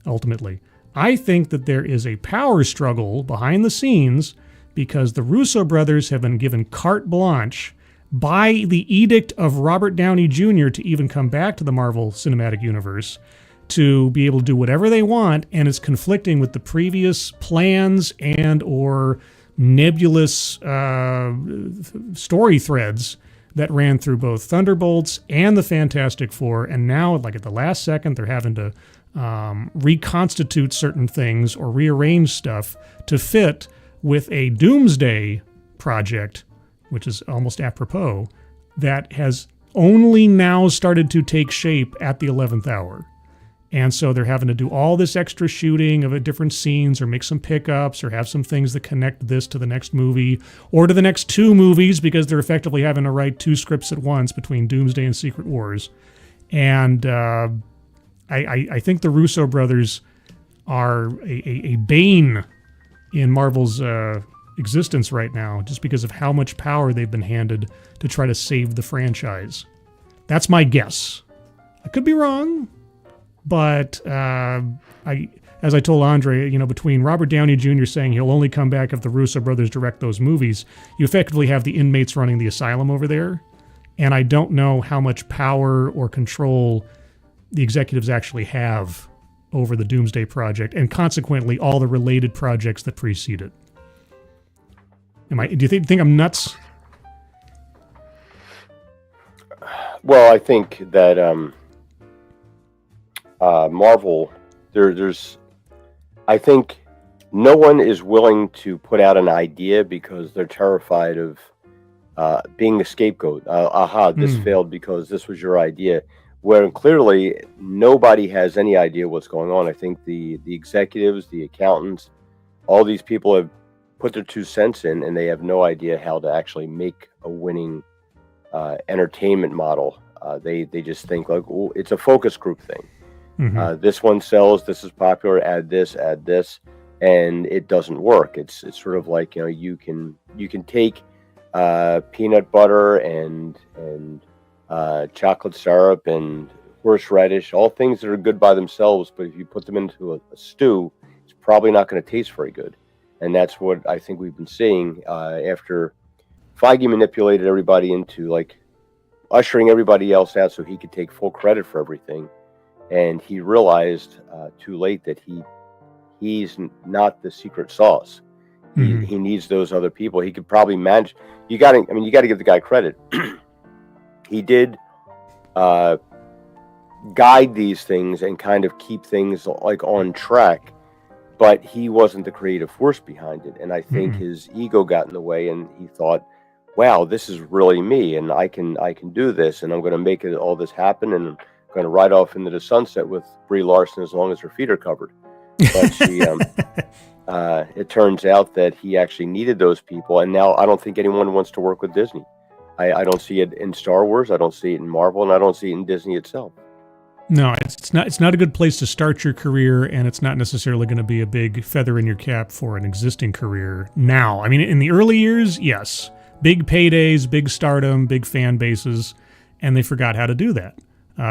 ultimately, I think that there is a power struggle behind the scenes because the Russo brothers have been given carte blanche by the edict of Robert Downey Jr. to even come back to the Marvel Cinematic Universe to be able to do whatever they want, and it's conflicting with the previous plans and or nebulous story threads that ran through both Thunderbolts and the Fantastic Four, and now, like at the last second, they're having to reconstitute certain things or rearrange stuff to fit with a Doomsday project, which is almost apropos, that has only now started to take shape at the 11th hour. And so they're having to do all this extra shooting of different scenes or make some pickups or have some things that connect this to the next movie or to the next two movies because they're effectively having to write two scripts at once between Doomsday and Secret Wars. And I think the Russo brothers are a bane in Marvel's existence right now just because of how much power they've been handed to try to save the franchise. That's my guess. I could be wrong. But as I told Andre, between Robert Downey Jr. saying he'll only come back if the Russo brothers direct those movies, you effectively have the inmates running the asylum over there. And I don't know how much power or control the executives actually have over the Doomsday Project, and consequently all the related projects that precede it. Do you think I'm nuts? Well, I think that Marvel, I think no one is willing to put out an idea because they're terrified of being a scapegoat. This failed because this was your idea. Where clearly nobody has any idea what's going on. I think the executives, the accountants, all these people have put their 2 cents in, and they have no idea how to actually make a winning entertainment model. They just think like, oh, it's a focus group thing. Mm-hmm. This one sells, this is popular, add this, and it doesn't work. It's sort of like, you can take peanut butter and chocolate syrup and horseradish, all things that are good by themselves, but if you put them into a stew, it's probably not going to taste very good. And that's what I think we've been seeing after Feige manipulated everybody into like ushering everybody else out so he could take full credit for everything. And he realized too late that he's not the secret sauce. He needs those other people. He could probably manage. You got to give the guy credit. He did guide these things and kind of keep things like on track, but he wasn't the creative force behind it. And I think his ego got in the way, and he thought, wow, this is really me, and I can do this, and I'm going to make all this happen, and I'm going to ride off into the sunset with Brie Larson as long as her feet are covered. But she, it turns out that he actually needed those people, and now I don't think anyone wants to work with Disney. I don't see it in Star Wars, I don't see it in Marvel, and I don't see it in Disney itself. No, it's not a good place to start your career, and it's not necessarily going to be a big feather in your cap for an existing career now. I mean, in the early years, yes. Big paydays, big stardom, big fan bases, and they forgot how to do that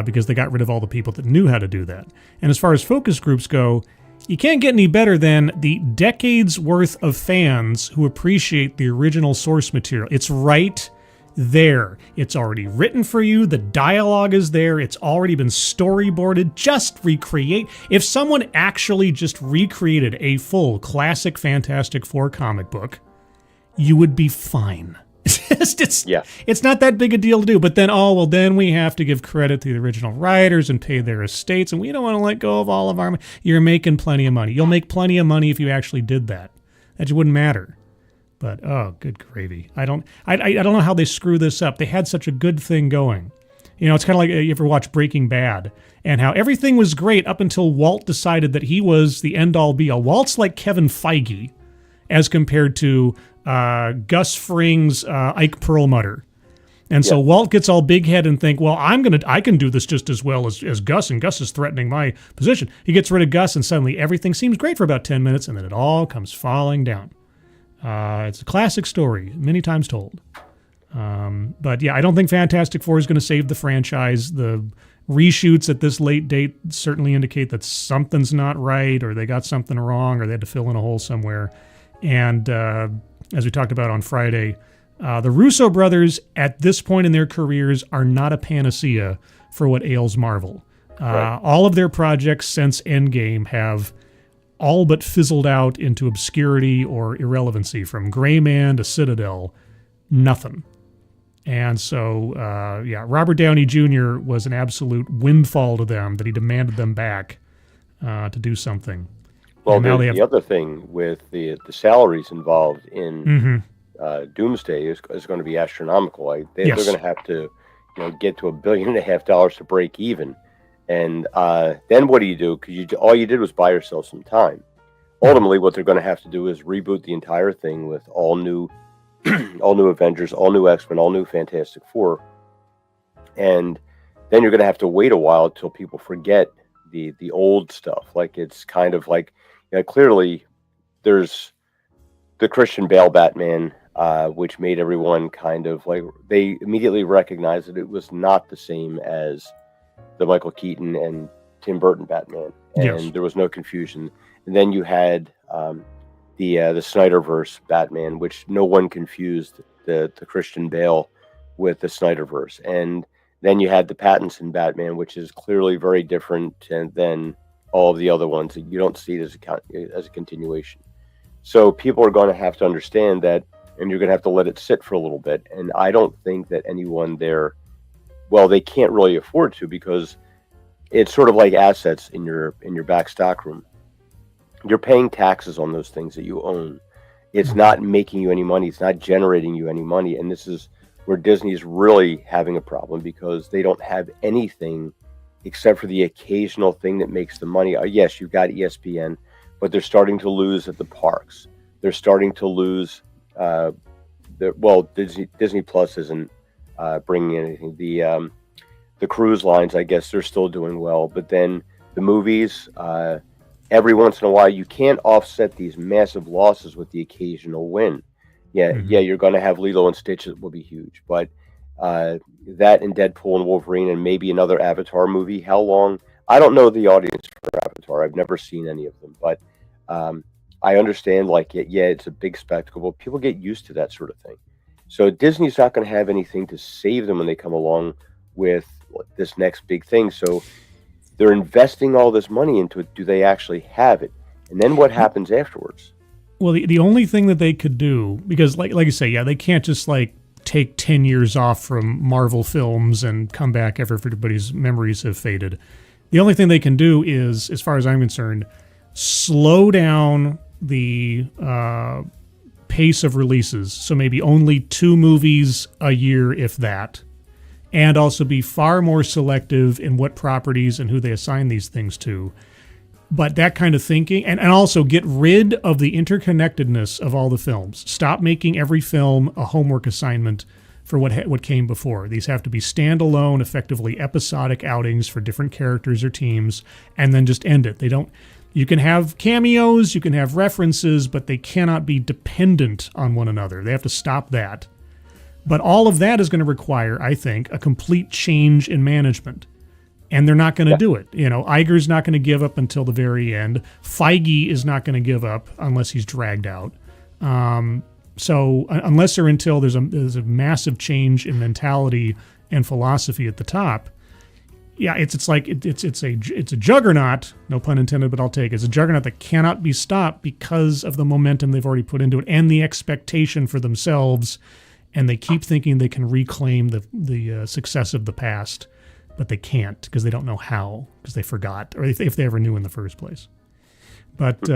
because they got rid of all the people that knew how to do that. And as far as focus groups go, you can't get any better than the decades worth of fans who appreciate the original source material. It's right there. It's already written for you. The dialogue is there. It's already been storyboarded. Just recreate. If someone actually just recreated a full classic Fantastic Four comic book, you would be fine. It's not that big a deal to do. But then, then we have to give credit to the original writers and pay their estates, and we don't want to let go of all of our money. You're making plenty of money. You'll make plenty of money if you actually did that. That just wouldn't matter. But good gravy. I don't know how they screw this up. They had such a good thing going. You know, it's kind of like you ever watch Breaking Bad, and how everything was great up until Walt decided that he was the end-all be-all. Walt's like Kevin Feige, as compared to Gus Fring's Ike Perlmutter. And so Walt gets all big head and think, well, I can do this just as well as Gus, and Gus is threatening my position. He gets rid of Gus, and suddenly everything seems great for about 10 minutes, and then it all comes falling down. It's a classic story, many times told. But yeah, I don't think Fantastic Four is going to save the franchise. The reshoots at this late date certainly indicate that something's not right, or they got something wrong, or they had to fill in a hole somewhere. And as we talked about on Friday, the Russo brothers at this point in their careers are not a panacea for what ails Marvel. Right. All of their projects since Endgame have all but fizzled out into obscurity or irrelevancy. From Gray Man to Citadel, nothing. And so, Robert Downey Jr. was an absolute windfall to them that he demanded them back to do something. Well, the other thing with the salaries involved in Doomsday is going to be astronomical. They're going to have to get to $1.5 billion to break even. And then what do you do? Because all you did was buy yourself some time. Ultimately, what they're going to have to do is reboot the entire thing with all new Avengers, all new X-Men, all new Fantastic Four. And then you're going to have to wait a while till people forget the old stuff. Like, it's kind of like, clearly there's the Christian Bale Batman, which made everyone kind of like, they immediately recognized that it was not the same as the Michael Keaton and Tim Burton Batman, and there was no confusion. And then you had the Snyderverse Batman, which no one confused the Christian Bale with the Snyderverse. And then you had the Pattinson Batman, which is clearly very different than all of the other ones. You don't see it as a continuation. So people are going to have to understand that, and you're going to have to let it sit for a little bit. And I don't think that anyone there, well, they can't really afford to, because it's sort of like assets in your back stock room. You're paying taxes on those things that you own. It's not making you any money. It's not generating you any money. And this is where Disney is really having a problem, because they don't have anything except for the occasional thing that makes the money. Yes, you've got ESPN, but they're starting to lose at the parks. They're starting to lose. Disney Plus isn't bringing anything. The cruise lines, I guess, they're still doing well, but then the movies, every once in a while, you can't offset these massive losses with the occasional win. You're going to have Lilo and Stitch that will be huge, but that and Deadpool and Wolverine and maybe another Avatar movie. How long? I don't know the audience for Avatar. I've never seen any of them, but I understand, it's a big spectacle, but people get used to that sort of thing. So Disney's not going to have anything to save them when they come along with this next big thing. So they're investing all this money into it. Do they actually have it? And then what happens afterwards? Well, the only thing that they could do, because like you say, yeah, they can't just like take 10 years off from Marvel films and come back after everybody's memories have faded. The only thing they can do is, as far as I'm concerned, slow down the pace of releases. So maybe only 2 movies a year, if that. And also be far more selective in what properties and who they assign these things to. But that kind of thinking, and also get rid of the interconnectedness of all the films. Stop making every film a homework assignment for what came before. These have to be standalone, effectively episodic outings for different characters or teams, and then just end it. They don't. You can have cameos, you can have references, but they cannot be dependent on one another. They have to stop that. But all of that is going to require, I think, a complete change in management. And they're not going to do it. You know, Iger's not going to give up until the very end. Feige is not going to give up unless he's dragged out. So unless or until there's a massive change in mentality and philosophy at the top, yeah, it's a juggernaut, no pun intended, but I'll take it. It's a juggernaut that cannot be stopped because of the momentum they've already put into it and the expectation for themselves. And they keep thinking they can reclaim the success of the past, but they can't because they don't know how, because they forgot, or if they ever knew in the first place. But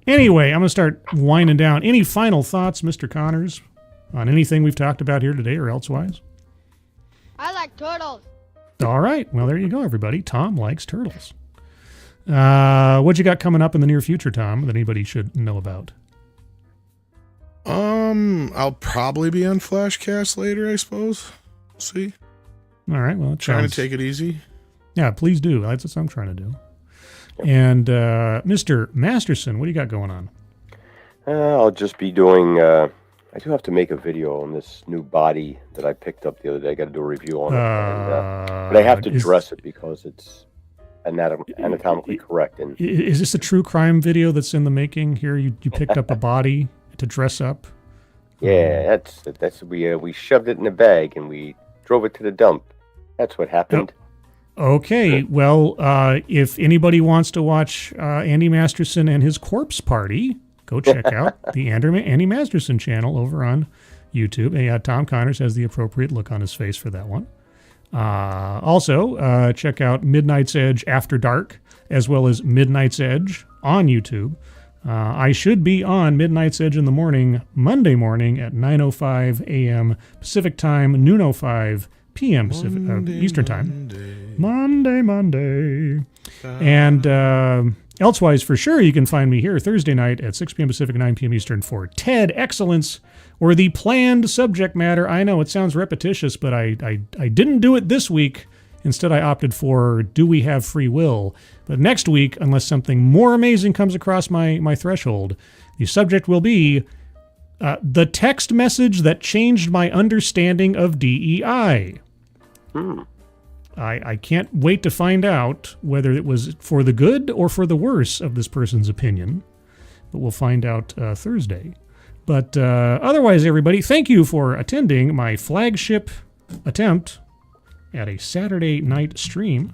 anyway, I'm going to start winding down. Any final thoughts, Mr. Connors, on anything we've talked about here today or elsewise? I like turtles. All right. Well, there you go, everybody. Tom likes turtles. What you got coming up in the near future, Tom, that anybody should know about? I'll probably be on Flashcast later, I suppose. We'll see. All right. Well, trying to take it easy. Yeah, please do. That's what I'm trying to do. And Mr. Masterson, what do you got going on? I'll just be doing. I do have to make a video on this new body that I picked up the other day. I got to do a review on it, but I have to dress it because it's anatomically correct. And is this a true crime video that's in the making? Here, you picked up a body to dress up. Yeah, that's we shoved it in a bag and we drove it to the dump. That's what happened. Okay, well, if anybody wants to watch Andy Masterson and his corpse party, go check out the Andy Masterson channel over on YouTube. And Tom Connors has the appropriate look on his face for that one. Also, check out Midnight's Edge After Dark, as well as Midnight's Edge on YouTube. I should be on Midnight's Edge in the morning, Monday morning at 9:05 a.m. Pacific Time, noon 05 p.m. Pacific, Eastern Time. Monday. And elsewise, for sure, you can find me here Thursday night at 6 p.m. Pacific, 9 p.m. Eastern for TED Excellence, or the planned subject matter. I know it sounds repetitious, but I didn't do it this week. Instead, I opted for Do We Have Free Will? But next week, unless something more amazing comes across my threshold, the subject will be the text message that changed my understanding of DEI. I can't wait to find out whether it was for the good or for the worse of this person's opinion, but we'll find out Thursday. But otherwise, everybody, thank you for attending my flagship attempt at a Saturday night stream.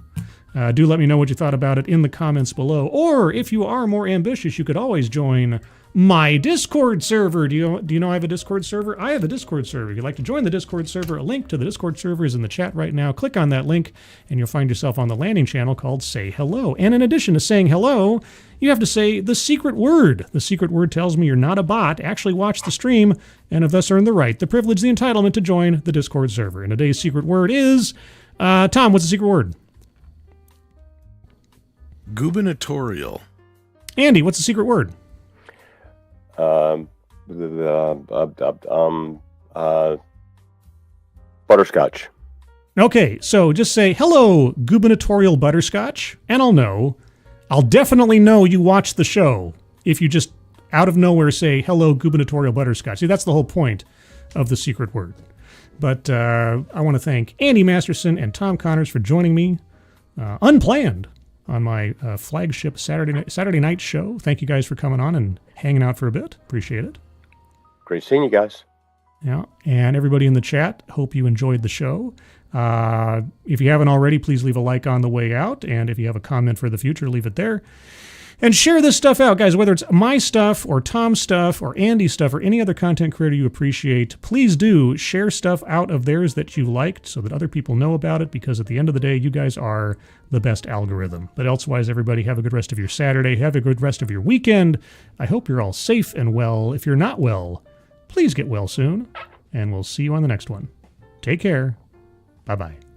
Do let me know what you thought about it in the comments below. Or if you are more ambitious, you could always join my Discord server. Do you know I have a Discord server? I have a Discord server. If you'd like to join the Discord server, a link to the Discord server is in the chat right now. Click on that link and you'll find yourself on the landing channel called Say Hello. And in addition to saying hello, you have to say the secret word. The secret word tells me you're not a bot, actually watch the stream, and have thus earned the right, the privilege, the entitlement to join the Discord server. And today's secret word is, Tom, what's the secret word? Gubernatorial. Andy, what's the secret word? Butterscotch. Okay, so just say, hello, gubernatorial butterscotch, and I'll definitely know you watched the show if you just out of nowhere say, hello, gubernatorial butterscotch. See, that's the whole point of the secret word. But I want to thank Andy Masterson and Tom Connors for joining me unplanned on my flagship Saturday night show. Thank you guys for coming on and hanging out for a bit. Appreciate it. Great seeing you guys. Yeah, and everybody in the chat, hope you enjoyed the show. If you haven't already, please leave a like on the way out, and if you have a comment for the future, leave it there. And share this stuff out, guys, whether it's my stuff or Tom's stuff or Andy's stuff or any other content creator you appreciate. Please do share stuff out of theirs that you liked so that other people know about it, because at the end of the day, you guys are the best algorithm. But elsewise, everybody, have a good rest of your Saturday. Have a good rest of your weekend. I hope you're all safe and well. If you're not well, please get well soon, and we'll see you on the next one. Take care. Bye-bye.